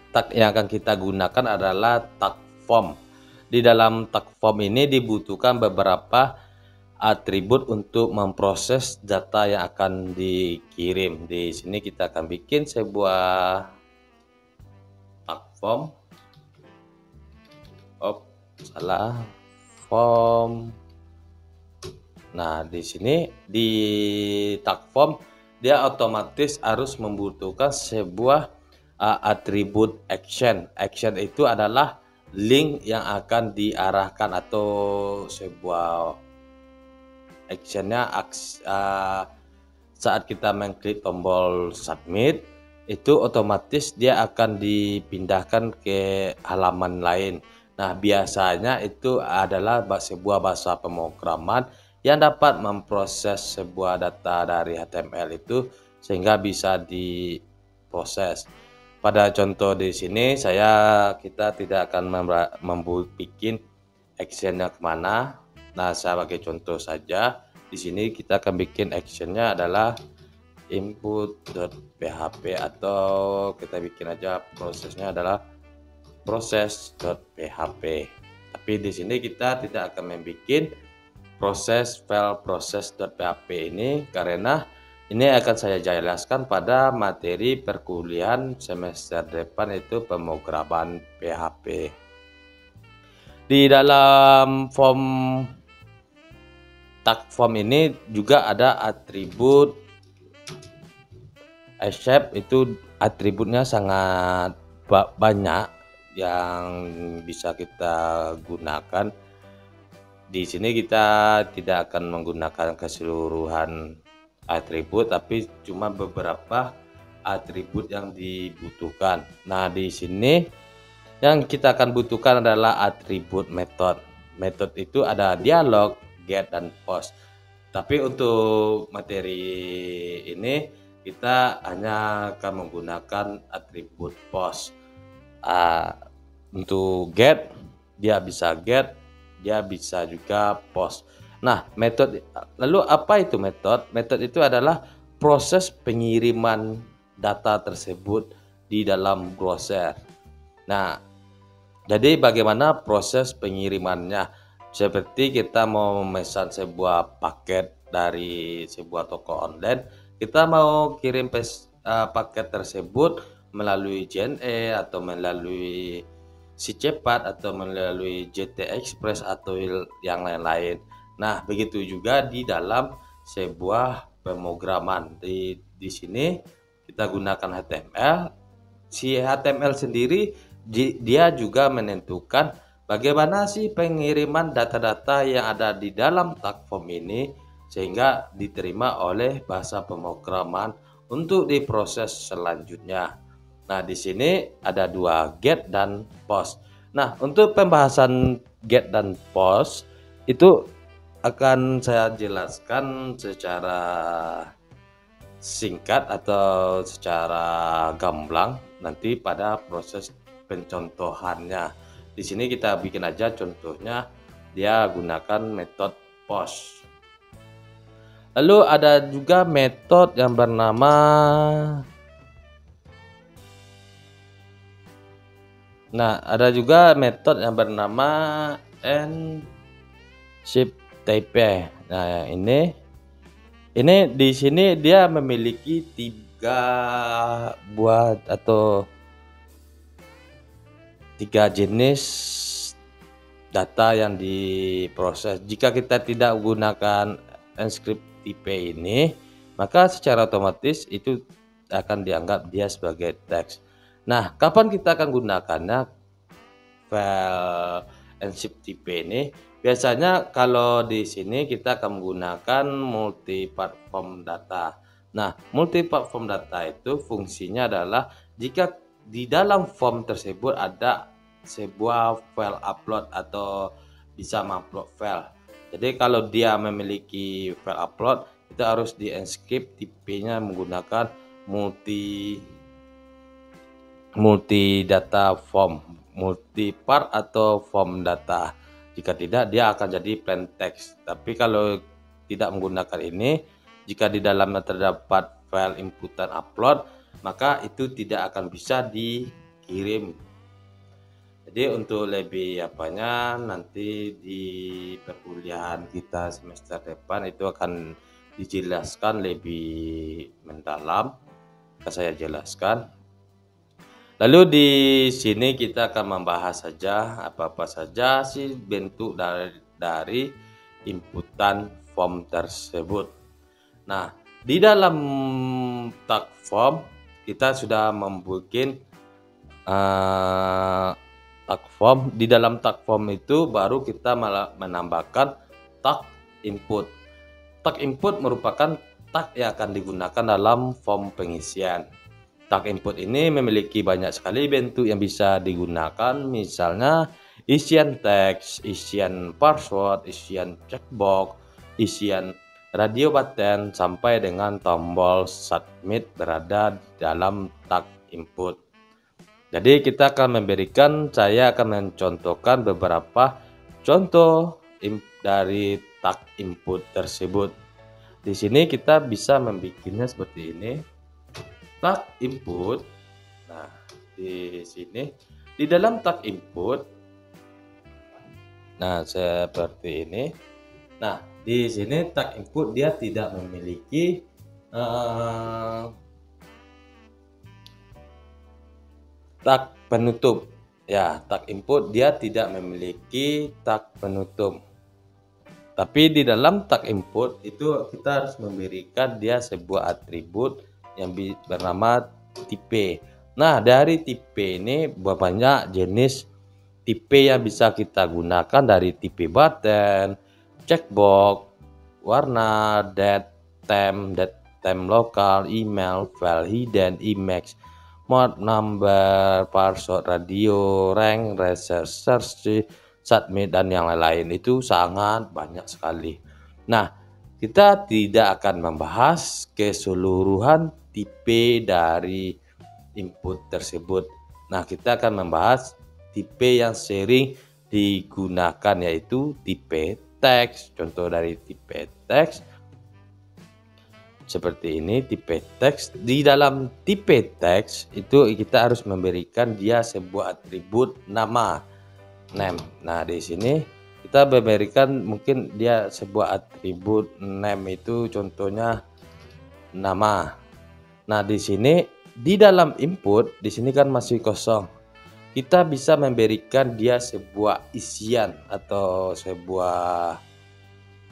tag yang akan kita gunakan adalah tag form. Di dalam tag form ini dibutuhkan beberapa atribut untuk memproses data yang akan dikirim. Di sini kita akan bikin sebuah tag form. Form. Nah, di sini di tag form dia otomatis harus membutuhkan sebuah atribut action. Action itu adalah link yang akan diarahkan atau sebuah actionnya saat kita mengklik tombol submit, itu otomatis dia akan dipindahkan ke halaman lain. Nah, biasanya itu adalah sebuah bahasa pemrograman yang dapat memproses sebuah data dari HTML itu sehingga bisa diproses. Pada contoh di sini kita tidak akan membuat actionnya kemana. Nah, saya pakai contoh saja. Di sini kita akan bikin actionnya adalah input.php, atau kita bikin aja prosesnya adalah proses.php. Tapi di sini kita tidak akan membuat file proses.php ini karena ini akan saya jelaskan pada materi perkuliahan semester depan, itu pemrograman PHP. Di dalam tag form ini juga ada atribut shape. Itu atributnya sangat banyak yang bisa kita gunakan. Di sini kita tidak akan menggunakan keseluruhan atribut, tapi cuma beberapa atribut yang dibutuhkan. Nah, di sini yang kita akan butuhkan adalah atribut method. Method itu ada dialog, get, dan post. Tapi untuk materi ini kita hanya akan menggunakan atribut post. Untuk get, dia bisa get, dia bisa juga post. Nah, lalu apa itu metode? Metode itu adalah proses pengiriman data tersebut di dalam browser. Nah, jadi bagaimana proses pengirimannya? Seperti kita mau memesan sebuah paket dari sebuah toko online, kita mau kirim paket tersebut melalui JNE atau melalui Si Cepat atau melalui JT Express atau yang lain-lain. Nah, begitu juga di dalam sebuah pemrograman. Di sini kita gunakan HTML. Si HTML sendiri dia juga menentukan bagaimana sih pengiriman data-data yang ada di dalam tag form ini sehingga diterima oleh bahasa pemrograman untuk diproses selanjutnya. Nah, di sini ada dua get dan post. Nah, untuk pembahasan get dan post itu akan saya jelaskan secara singkat atau secara gamblang nanti pada proses pencontohannya. Di sini kita bikin aja contohnya, dia gunakan metode post. Lalu ada juga metode yang bernama ada juga metode yang bernama ship type. Nah, ini Ini di sini dia memiliki 3 buah atau 3 jenis data yang diproses. Jika kita tidak gunakan Enscript tipe ini, maka secara otomatis itu akan dianggap dia sebagai teks. Nah, kapan kita akan gunakannya file Enscript tipe ini? Biasanya kalau di sini kita akan menggunakan multi-platform data. Nah, multi-platform data itu fungsinya adalah jika di dalam form tersebut ada sebuah file upload atau bisa mengupload file. Jadi kalau dia memiliki file upload, kita harus di Enscript tipenya menggunakan multi data form, multi part atau form data. Jika tidak, dia akan jadi plain text. Tapi kalau tidak menggunakan ini, jika di dalamnya terdapat file inputan upload, maka itu tidak akan bisa dikirim. Jadi untuk lebih nanti di perkuliahan kita semester depan itu akan dijelaskan lebih mendalam. Akan saya jelaskan. Lalu di sini kita akan membahas saja apa-apa saja sih bentuk dari inputan form tersebut. Nah, di dalam tag form kita sudah membuat tag form. Di dalam tag form itu baru kita menambahkan tag input. Tag input merupakan tag yang akan digunakan dalam form pengisian. Tag input ini memiliki banyak sekali bentuk yang bisa digunakan, misalnya isian teks, isian password, isian checkbox, isian radio button, sampai dengan tombol submit berada dalam tag input. Jadi kita akan saya akan mencontohkan beberapa contoh dari tag input tersebut. Di sini kita bisa membuatnya seperti ini. Tag input. Nah, di sini di dalam tag input. Nah, seperti ini. Nah, di sini tag input dia tidak memiliki tag penutup. Ya, tag input dia tidak memiliki tag penutup. Tapi di dalam tag input itu kita harus memberikan dia sebuah atribut yang bernama tipe. Nah, dari tipe ini banyak jenis tipe yang bisa kita gunakan, dari tipe button, checkbox, warna, date time lokal, email, file hidden, image, mode, number, password, radio, rank, research, submit, dan yang lain-lain. Itu sangat banyak sekali. Nah, kita tidak akan membahas keseluruhan tipe dari input tersebut. Nah, kita akan membahas tipe yang sering digunakan, yaitu tipe teks. Contoh dari tipe teks seperti ini, tipe teks. Di dalam tipe teks itu kita harus memberikan dia sebuah atribut nama, name. Nah, di sini kita memberikan mungkin dia sebuah atribut name, itu contohnya nama. Nah, di sini di dalam input di sini kan masih kosong. Kita bisa memberikan dia sebuah isian atau sebuah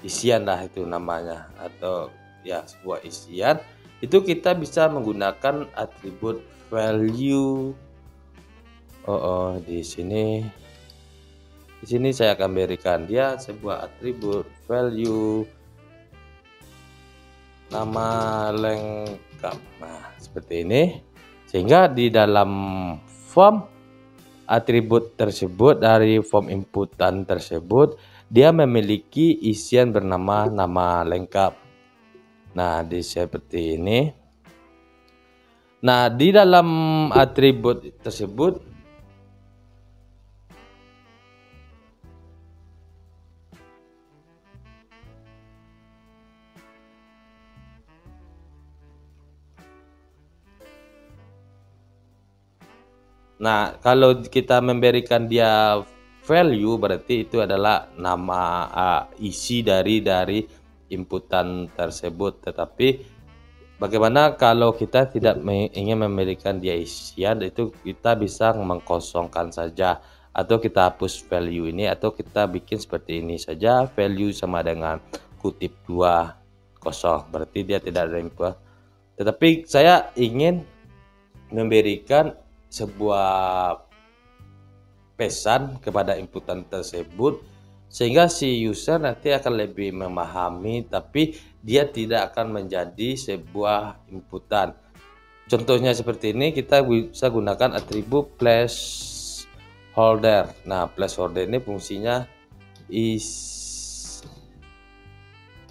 isian lah itu namanya, atau ya sebuah isian. Itu kita bisa menggunakan atribut value. Di sini saya akan berikan dia sebuah atribut value nama lengkap. Nah, seperti ini. Sehingga di dalam form atribut tersebut, dari form inputan tersebut, dia memiliki isian bernama nama lengkap. Nah, seperti ini. Nah, di dalam atribut tersebut kalau kita memberikan dia value, berarti itu adalah nama isi dari inputan tersebut. Tetapi bagaimana kalau kita tidak ingin memberikan dia isian, itu kita bisa mengkosongkan saja, atau kita hapus value ini, atau kita bikin seperti ini saja, value sama dengan kutip 2 kosong, berarti dia tidak ada input. Tetapi saya ingin memberikan sebuah pesan kepada inputan tersebut sehingga si user nanti akan lebih memahami, tapi dia tidak akan menjadi sebuah inputan. Contohnya seperti ini, kita bisa gunakan atribut placeholder. Nah, placeholder ini fungsinya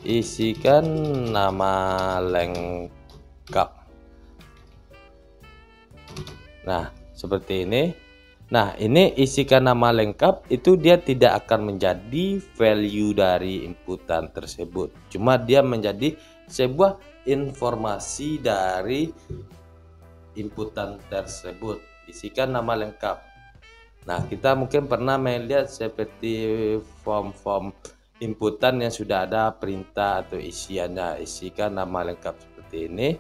isikan nama lengkap. Nah, seperti ini. Nah, ini isikan nama lengkap, itu dia tidak akan menjadi value dari inputan tersebut. Cuma dia menjadi sebuah informasi dari inputan tersebut. Isikan nama lengkap. Nah, kita mungkin pernah melihat seperti form-form inputan yang sudah ada perintah atau isiannya. Isikan nama lengkap seperti ini.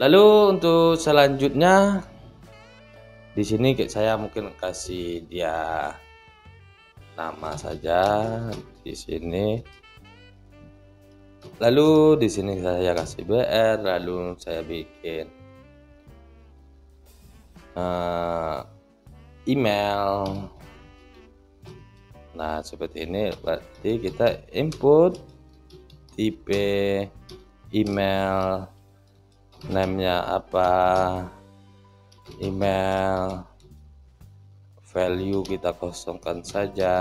Lalu untuk selanjutnya, di sini saya mungkin kasih dia nama saja di sini. Lalu di sini saya kasih BR, lalu saya bikin email. Nah, seperti ini berarti kita input tipe email, namanya apa, email, value kita kosongkan saja,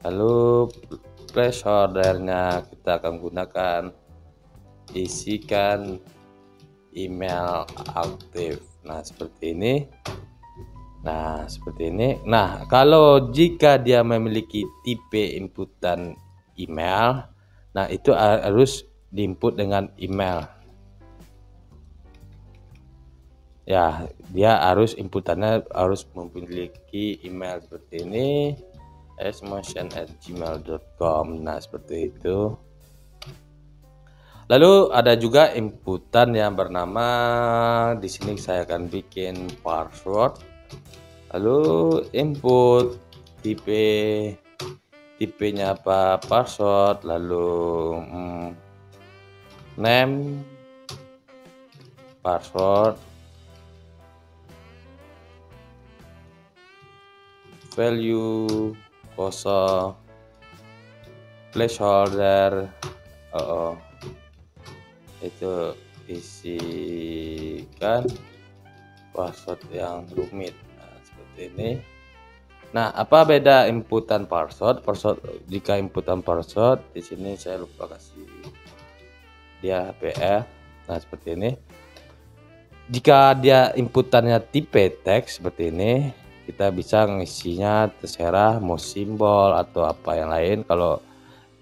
lalu placeholdernya kita akan gunakan isikan email aktif. Nah, seperti ini. Nah, kalau jika dia memiliki tipe inputan email, nah itu harus diinput dengan email. Ya, dia harus inputannya harus memiliki email seperti ini, smotion@gmail.com. Nah, seperti itu. Lalu ada juga inputan yang bernama, di sini saya akan bikin password. Lalu input tipenya apa, password, lalu name, password, value kosong, placeholder, itu isikan password yang rumit. Nah, seperti ini. Nah, apa beda inputan password? Jika inputan password, di sini saya lupa kasih dia PR. Nah, seperti ini. Jika dia inputannya tipe teks seperti ini, kita bisa ngisinya terserah mau simbol atau apa yang lain. Kalau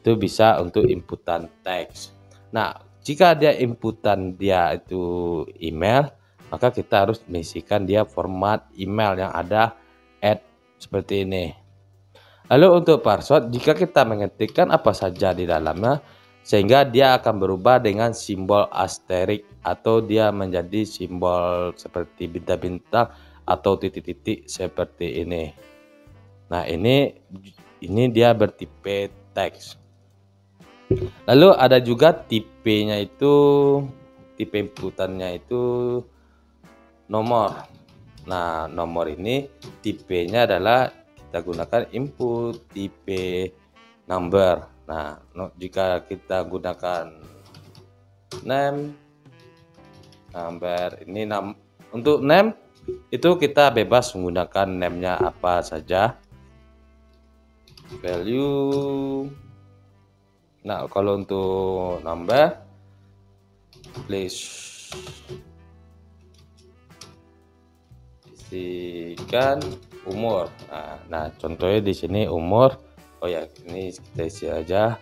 itu bisa untuk inputan teks. Nah, jika dia inputan dia itu email, maka kita harus mengisikan dia format email yang ada seperti ini. Lalu untuk password, jika kita mengetikkan apa saja di dalamnya, sehingga dia akan berubah dengan simbol asterik, atau dia menjadi simbol seperti bintang-bintang atau titik-titik seperti ini. Nah, ini dia bertipe teks. Lalu ada juga tipenya itu, tipe inputannya itu nomor. Nah, nomor ini tipenya adalah kita gunakan input tipe number. Nah, jika kita gunakan name, number, ini untuk name itu kita bebas menggunakan name-nya apa saja. Value. Nah, kalau untuk number, please isikan umur. Nah, contohnya di sini umur. Oh ya, ini kita isi aja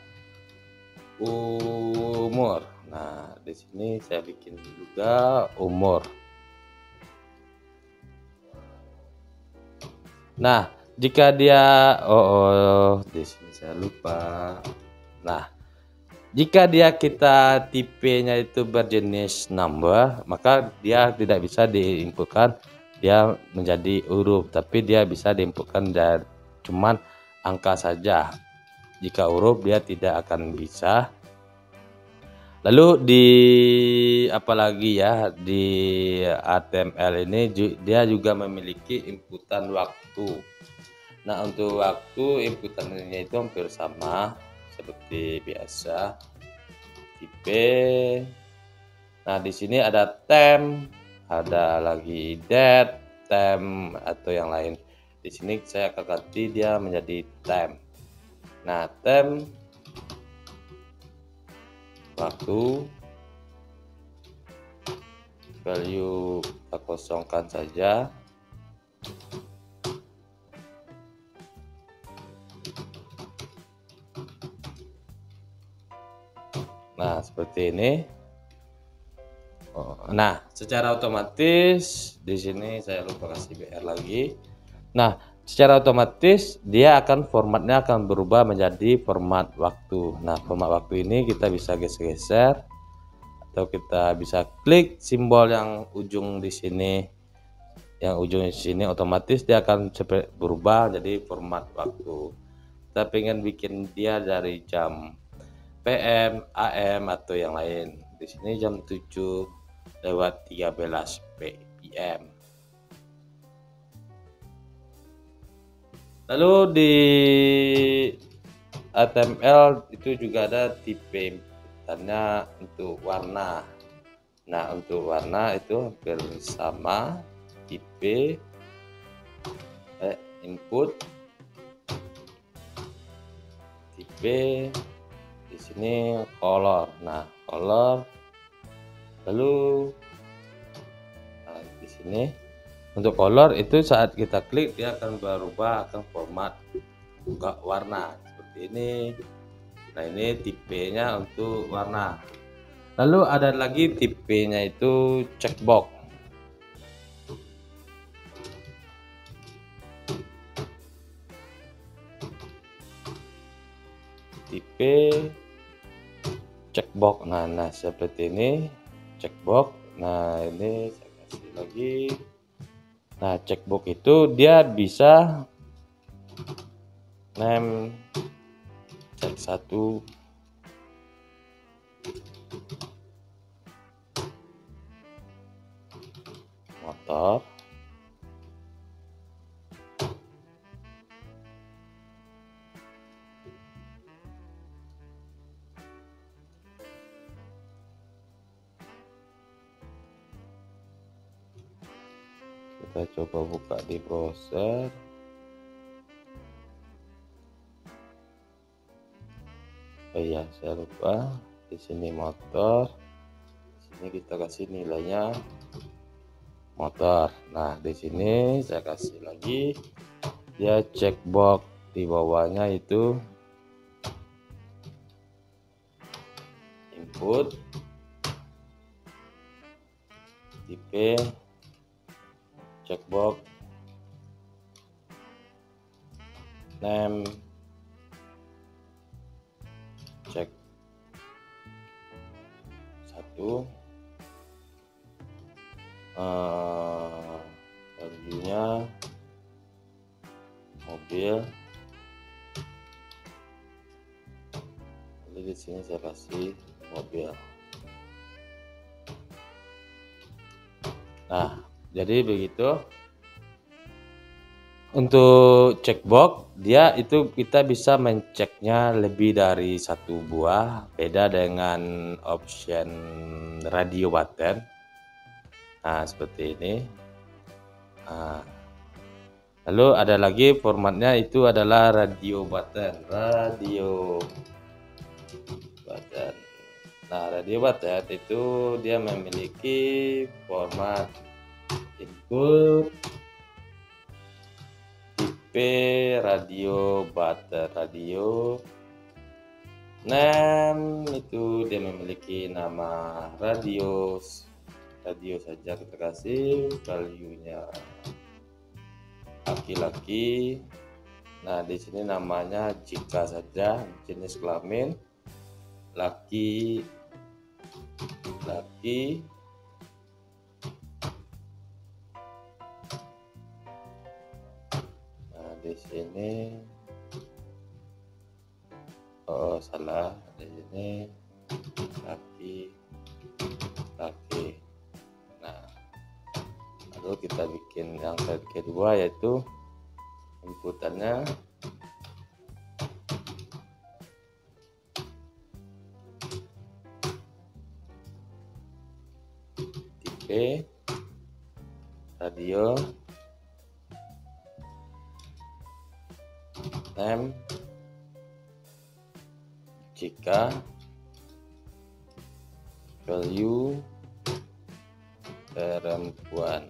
umur. Nah, di sini saya bikin juga umur. Nah, jika dia di sini saya lupa. Nah, jika kita tipenya itu berjenis number, maka dia tidak bisa diinputkan dia menjadi huruf, tapi dia bisa diinputkan dari cuman angka saja. Jika huruf dia tidak akan bisa. Lalu di apalagi ya, di HTML ini dia juga memiliki inputan waktu. Nah, untuk waktu inputannya itu hampir sama seperti biasa, tipe. Nah, di sini ada tem, ada lagi date, tem atau yang lain. Di sini saya akan ganti dia menjadi tem. Nah, tem waktu, value kita kosongkan saja. Nah, seperti ini. Nah, secara otomatis di sini saya lupa kasih BR lagi. Nah, secara otomatis dia akan formatnya akan berubah menjadi format waktu. Nah, format waktu ini kita bisa geser-geser atau kita bisa klik simbol yang ujung di sini. Yang ujung di sini otomatis dia akan berubah jadi format waktu. Kita pengen bikin dia dari jam PM, AM atau yang lain. Di sini jam 7:13 PM. Lalu di HTML itu juga ada tipe inputannya untuk warna. Nah, untuk warna itu hampir sama, tipe input tipe di sini color. Nah, color lalu di sini untuk color itu saat kita klik dia akan berubah akan format juga warna seperti ini. Nah, ini tipenya untuk warna. Lalu ada lagi tipenya itu checkbox. Tipe checkbox. Nah seperti ini checkbox. Nah, ini saya kasih lagi. Nah, checkbox itu dia bisa name cek satu, motor, kita coba buka di browser. Oh iya, saya lupa. Di sini motor. Di sini kita kasih nilainya motor. Nah, di sini saya kasih lagi dia checkbox di bawahnya itu input tipe checkbox name cek satu, value-nya mobil. Lalu di sini saya kasih mobil. Nah, jadi begitu. Untuk checkbox dia itu kita bisa menceknya lebih dari satu buah, beda dengan option radio button. Nah, seperti ini. Nah, lalu ada lagi formatnya itu adalah radio button. Nah, radio button itu dia memiliki format input radio button, radio name itu dia memiliki nama radio saja, kita kasih value nya laki-laki. Nah, di sini namanya jika saja, jenis kelamin laki, laki. Nah, di sini salah, di sini laki, laki. Nah, lalu kita bikin yang kedua, yaitu inputannya tipe radio, name, jika, value, perempuan.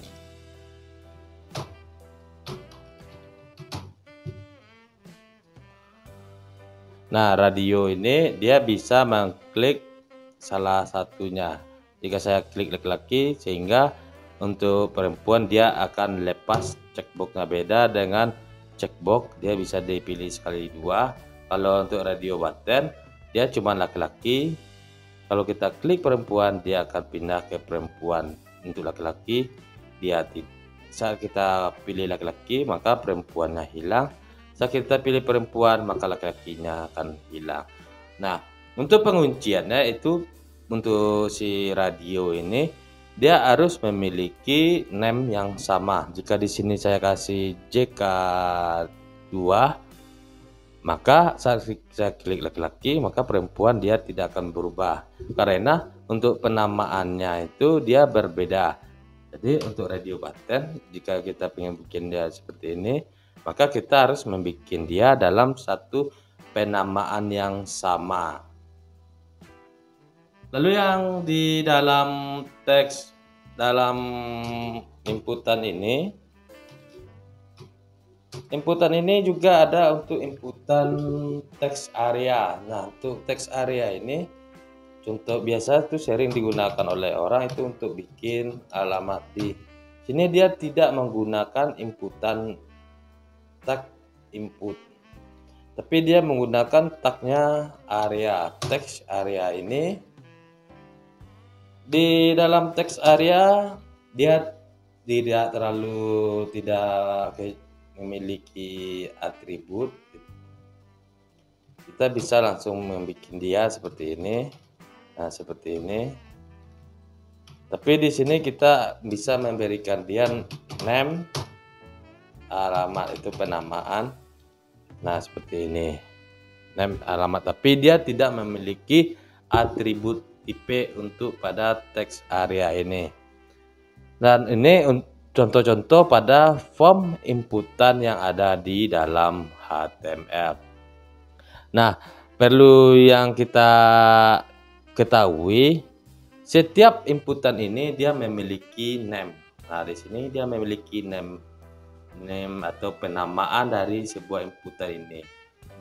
Nah, radio ini dia bisa mengklik salah satunya. Jika saya klik laki-laki, sehingga untuk perempuan dia akan lepas checkboxnya. Beda dengan checkbox, dia bisa dipilih sekali dua. Kalau untuk radio button, dia cuma laki-laki. Kalau kita klik perempuan, dia akan pindah ke perempuan. Untuk laki-laki, saat kita pilih laki-laki, maka perempuannya hilang. Saat kita pilih perempuan, maka laki-lakinya akan hilang. Nah, untuk pengunciannya itu, untuk si radio ini dia harus memiliki name yang sama. Jika di sini saya kasih JK2, maka saat saya klik laki-laki, maka perempuan dia tidak akan berubah, karena untuk penamaannya itu dia berbeda. Jadi untuk radio button, jika kita ingin bikin dia seperti ini, maka kita harus membuat dia dalam satu penamaan yang sama. Lalu yang di dalam teks, dalam inputan ini juga ada untuk inputan teks area. Nah, untuk teks area ini contoh biasa itu sering digunakan oleh orang itu untuk bikin alamat. Di sini dia tidak menggunakan inputan tag input, tapi dia menggunakan tagnya area. Teks area ini, di dalam teks area dia tidak memiliki atribut. Kita bisa langsung membuat dia seperti ini. Nah, seperti ini. Tapi di sini kita bisa memberikan dia name, alamat itu penamaan. Nah, seperti ini, name, alamat, tapi dia tidak memiliki atribut tipe untuk pada teks area ini. Dan ini contoh-contoh pada form inputan yang ada di dalam HTML. Nah, perlu yang kita ketahui, setiap inputan ini dia memiliki name. Nah, di sini dia memiliki name atau penamaan dari sebuah inputan ini.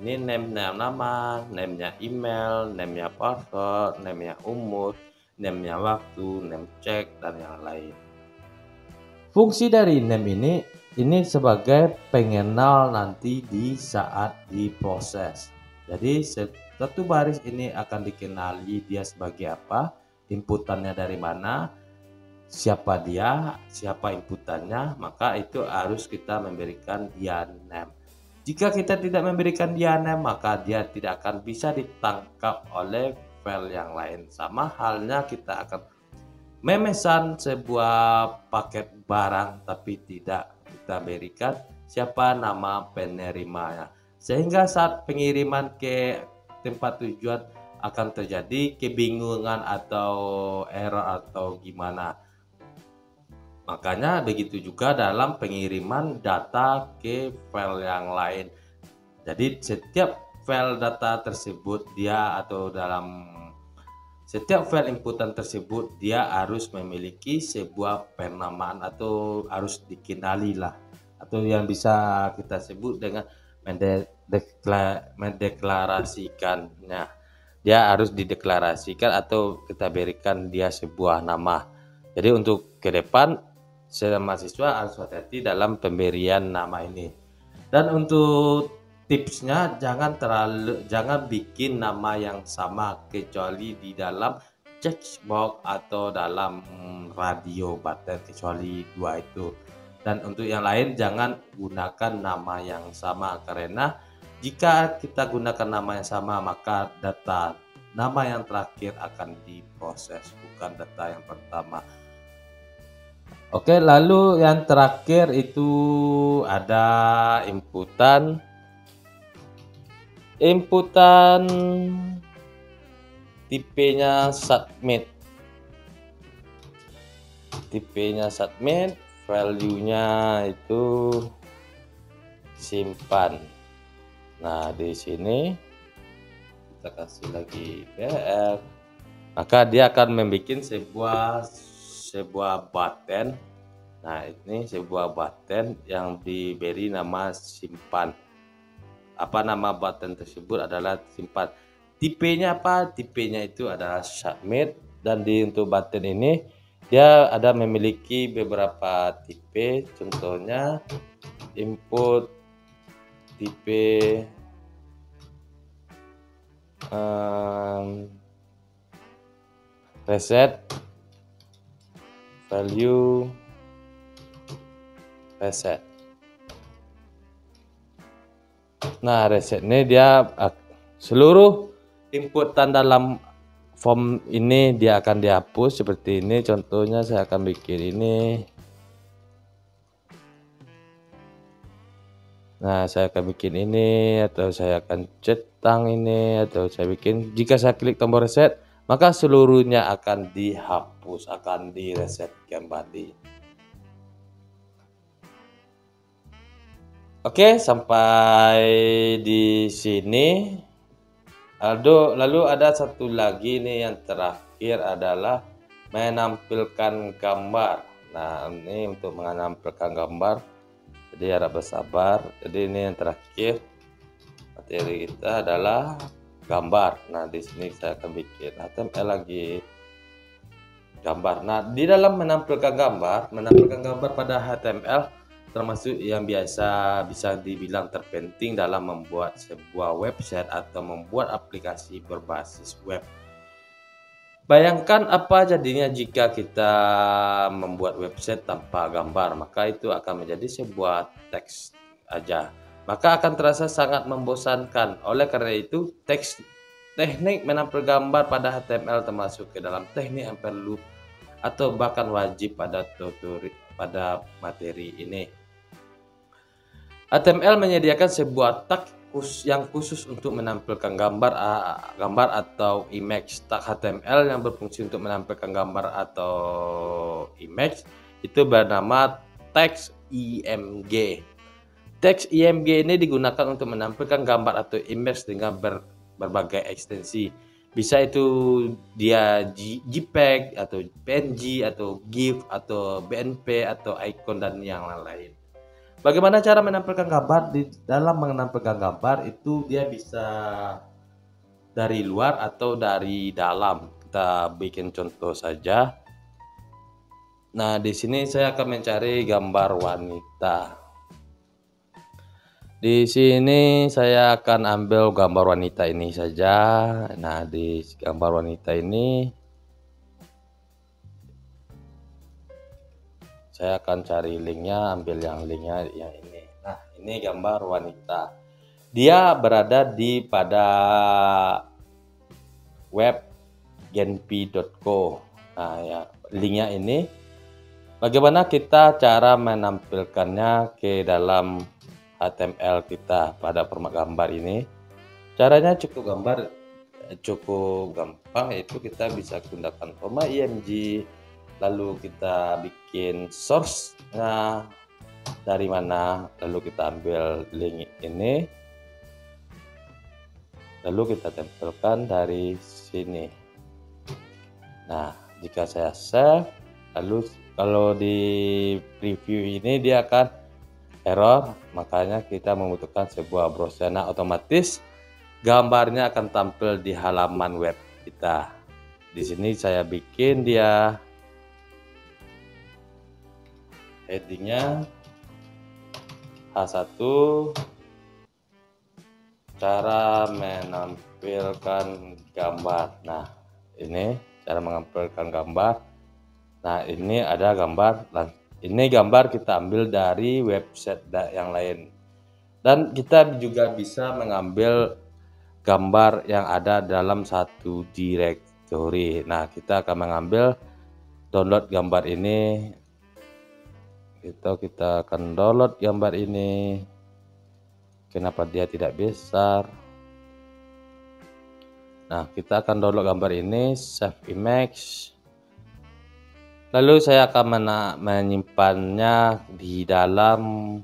Ini name-nya nama, name-nya email, name-nya password, name-nya umur, name-nya waktu, name check, dan yang lain. Fungsi dari name ini sebagai pengenal nanti di saat diproses. Jadi satu baris ini akan dikenali dia sebagai apa, inputannya dari mana, siapa dia, siapa inputannya, maka itu harus kita memberikan dia name. Jika kita tidak memberikan dia name, maka dia tidak akan bisa ditangkap oleh file yang lain. Sama halnya kita akan memesan sebuah paket barang, tapi tidak kita berikan siapa nama penerimanya, sehingga saat pengiriman ke tempat tujuan akan terjadi kebingungan atau error atau gimana. Makanya begitu juga dalam pengiriman data ke file yang lain. Jadi setiap file data tersebut setiap file inputan tersebut dia harus memiliki sebuah penamaan atau harus dikenali lah, atau yang bisa kita sebut dengan mendeklarasikannya. Dia harus dideklarasikan atau kita berikan dia sebuah nama. Jadi untuk ke depan, mahasiswa harus hati-hati dalam pemberian nama ini. Dan untuk tipsnya jangan bikin nama yang sama kecuali di dalam chatbox atau dalam radio button, kecuali dua itu. Dan untuk yang lain jangan gunakan nama yang sama, karena jika kita gunakan nama yang sama maka data nama yang terakhir akan diproses, bukan data yang pertama. Oke, lalu yang terakhir itu ada inputan tipenya submit. Value-nya itu simpan. Nah, di sini kita kasih lagi BR, maka dia akan membuat sebuah button. Nah, ini sebuah button yang diberi nama simpan. Apa nama button tersebut adalah simpan. Tipenya apa? Tipenya itu adalah submit. Dan untuk button ini dia ada memiliki beberapa tipe. Contohnya input tipe reset, value, reset. Nah, reset ini dia seluruh inputan dalam form ini dia akan dihapus seperti ini. Contohnya saya akan bikin ini. Nah, saya akan bikin ini, atau saya akan centang ini, atau saya bikin, jika saya klik tombol reset maka seluruhnya akan dihapus, akan direset kembali. Oke, sampai di sini. Lalu ada satu lagi nih, yang terakhir adalah menampilkan gambar. Nah, ini untuk menampilkan gambar, jadi harap bersabar. Jadi ini yang terakhir, materi kita adalah gambar. Nah, di sini saya akan bikin HTML lagi gambar. Nah, di dalam menampilkan gambar pada HTML termasuk yang bisa dibilang terpenting dalam membuat sebuah website atau membuat aplikasi berbasis web. Bayangkan apa jadinya jika kita membuat website tanpa gambar, maka itu akan menjadi sebuah teks aja. Maka akan terasa sangat membosankan. Oleh karena itu, teknik menampilkan gambar pada HTML termasuk ke dalam teknik yang perlu atau bahkan wajib pada materi ini. HTML menyediakan sebuah tag yang khusus untuk menampilkan gambar atau image. Tag HTML yang berfungsi untuk menampilkan gambar atau image itu bernama text img. Text img ini digunakan untuk menampilkan gambar atau image dengan berbagai ekstensi. Bisa itu dia JPEG atau PNG atau GIF atau BNP atau icon dan yang lain. Bagaimana cara menampilkan gambar? Di dalam menampilkan gambar itu dia bisa dari luar atau dari dalam. Kita bikin contoh saja. Nah, di sini saya akan mencari gambar wanita. Di sini saya akan ambil gambar wanita ini saja. Nah, di gambar wanita ini saya akan cari linknya, ambil linknya yang ini. Nah, ini gambar wanita. Dia berada pada web genpi.co. Nah, ya, linknya ini. Bagaimana kita cara menampilkannya ke dalam HTML kita pada format gambar ini? Caranya cukup gampang, yaitu kita bisa gunakan format img. Lalu kita bikin source-nya dari mana, lalu kita ambil link ini, lalu kita tempelkan dari sini. Nah, jika saya save, lalu kalau di preview ini dia akan error, makanya kita membutuhkan sebuah browser. Nah, otomatis gambarnya akan tampil di halaman web kita. Di sini saya bikin dia headingnya H1, cara menampilkan gambar. Nah, ini cara menampilkan gambar. Nah, ini ada gambar. Ini gambar kita ambil dari website yang lain. Dan kita juga bisa mengambil gambar yang ada dalam satu directory. Nah, kita akan mengambil download gambar ini. Kita akan download gambar ini. Kenapa dia tidak besar? Nah, kita akan download gambar ini, save image. Lalu saya akan menyimpannya di dalam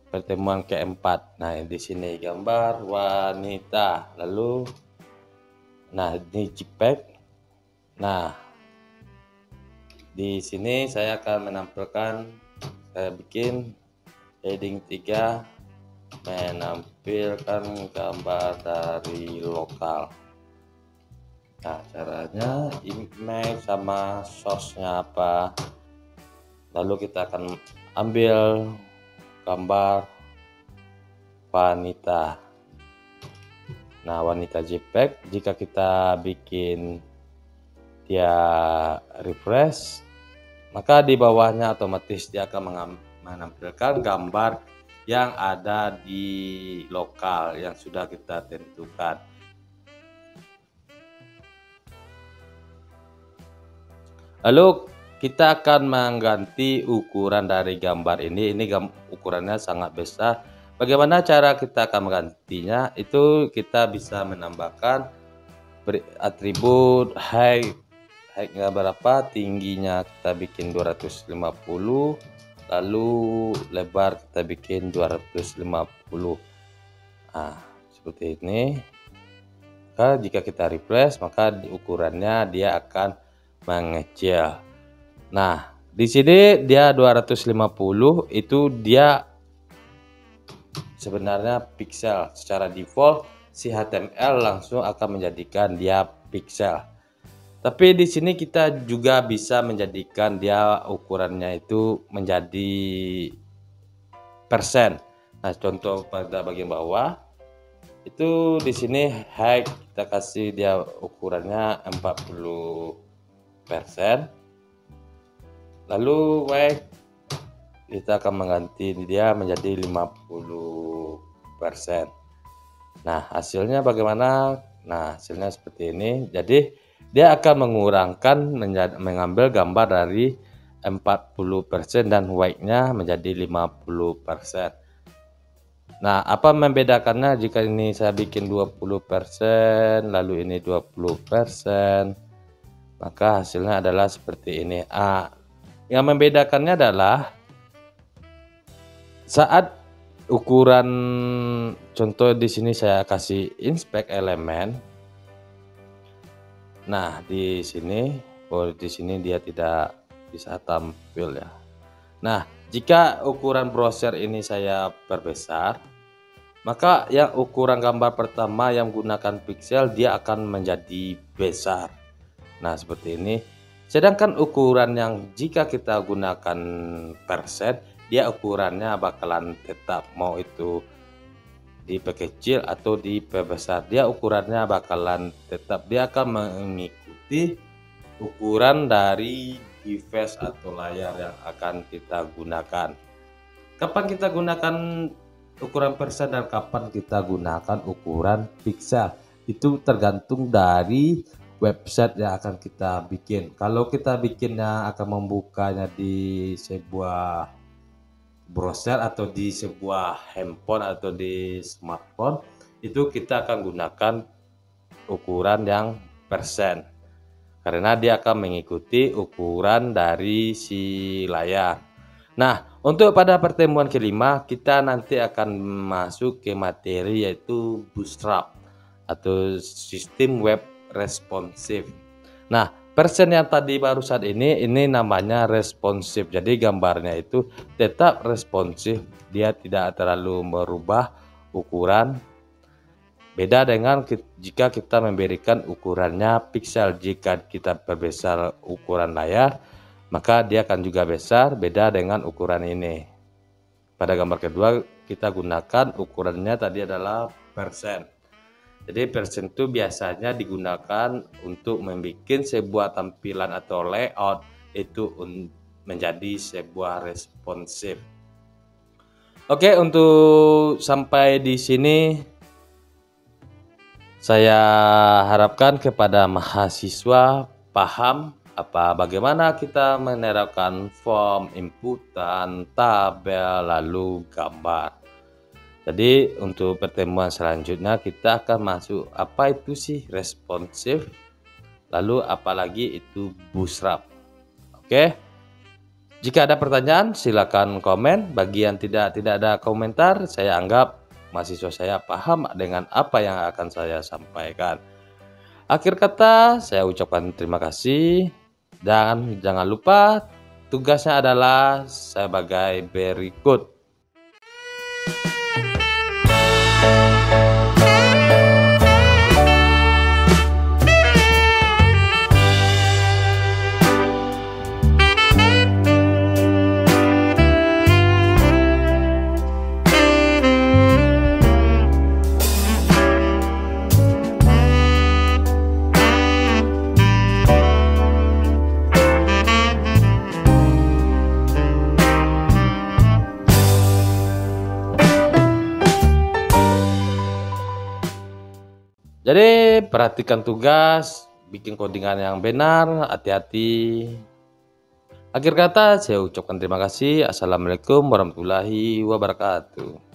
pertemuan keempat. Nah, di sini gambar wanita. Lalu, nah ini JPEG. Nah, di sini saya akan menampilkan, saya bikin heading 3, menampilkan gambar dari lokal. Nah, caranya image sama source-nya apa. Lalu kita akan ambil gambar wanita. Nah, wanita JPEG, jika kita bikin dia refresh, maka di bawahnya otomatis dia akan menampilkan gambar yang ada di lokal yang sudah kita tentukan. Lalu kita akan mengganti ukuran dari gambar ini. Ukurannya sangat besar. Bagaimana cara kita akan menggantinya? Itu kita bisa menambahkan atribut height-nya berapa, tingginya kita bikin 250, lalu lebar kita bikin 250. Nah, seperti ini. Maka jika kita refresh, maka ukurannya dia akan mengecil. Nah, di sini dia 250, itu dia sebenarnya pixel. Secara default si HTML langsung akan menjadikan dia pixel. Tapi di sini kita juga bisa menjadikan dia ukurannya itu menjadi persen. Nah, contoh pada bagian bawah itu di sini height kita kasih dia ukurannya 40%. Lalu weight kita akan mengganti dia menjadi 50%. Nah, hasilnya bagaimana? Nah, hasilnya seperti ini. Jadi dia akan mengambil gambar dari 40% dan weight-nya menjadi 50%. Nah, apa membedakannya jika ini saya bikin 20%, lalu ini 20%, maka hasilnya adalah seperti ini. Yang membedakannya adalah saat ukuran, contoh di sini saya kasih inspect elemen. Nah, di sini dia tidak bisa tampil ya. Nah, jika ukuran browser ini saya perbesar, maka yang ukuran gambar pertama yang gunakan pixel dia akan menjadi besar. Nah, seperti ini. Sedangkan ukuran yang jika kita gunakan persen, dia ukurannya bakalan tetap, mau itu diperkecil atau diperbesar, dia ukurannya bakalan tetap. Dia akan mengikuti ukuran dari device atau layar yang akan kita gunakan. Kapan kita gunakan ukuran persen dan kapan kita gunakan ukuran pixel, itu tergantung dari website yang akan kita bikin. Kalau kita bikinnya akan membukanya di sebuah browser atau di sebuah handphone atau di smartphone, itu kita akan gunakan ukuran yang persen karena dia akan mengikuti ukuran dari si layar. Nah, untuk pada pertemuan kelima kita nanti akan masuk ke materi yaitu Bootstrap atau sistem web responsif. Nah, persen yang tadi barusan ini namanya responsif. Jadi gambarnya itu tetap responsif, dia tidak terlalu merubah ukuran. Beda dengan jika kita memberikan ukurannya pixel. Jika kita perbesar ukuran layar, maka dia akan juga besar, beda dengan ukuran ini. Pada gambar kedua kita gunakan ukurannya tadi adalah persen. Jadi persen itu biasanya digunakan untuk membuat sebuah tampilan atau layout itu menjadi sebuah responsif. Oke, untuk sampai di sini saya harapkan kepada mahasiswa paham bagaimana kita menerapkan form, inputan, tabel, lalu gambar. Jadi untuk pertemuan selanjutnya kita akan masuk apa itu sih responsif, lalu apalagi itu bootstrap. Oke. Jika ada pertanyaan silakan komen. Bagi yang tidak ada komentar, saya anggap mahasiswa saya paham dengan apa yang akan saya sampaikan. Akhir kata, saya ucapkan terima kasih dan jangan lupa tugasnya adalah sebagai berikut. Jadi perhatikan tugas, bikin codingan yang benar, hati-hati. Akhir kata saya ucapkan terima kasih. Assalamualaikum warahmatullahi wabarakatuh.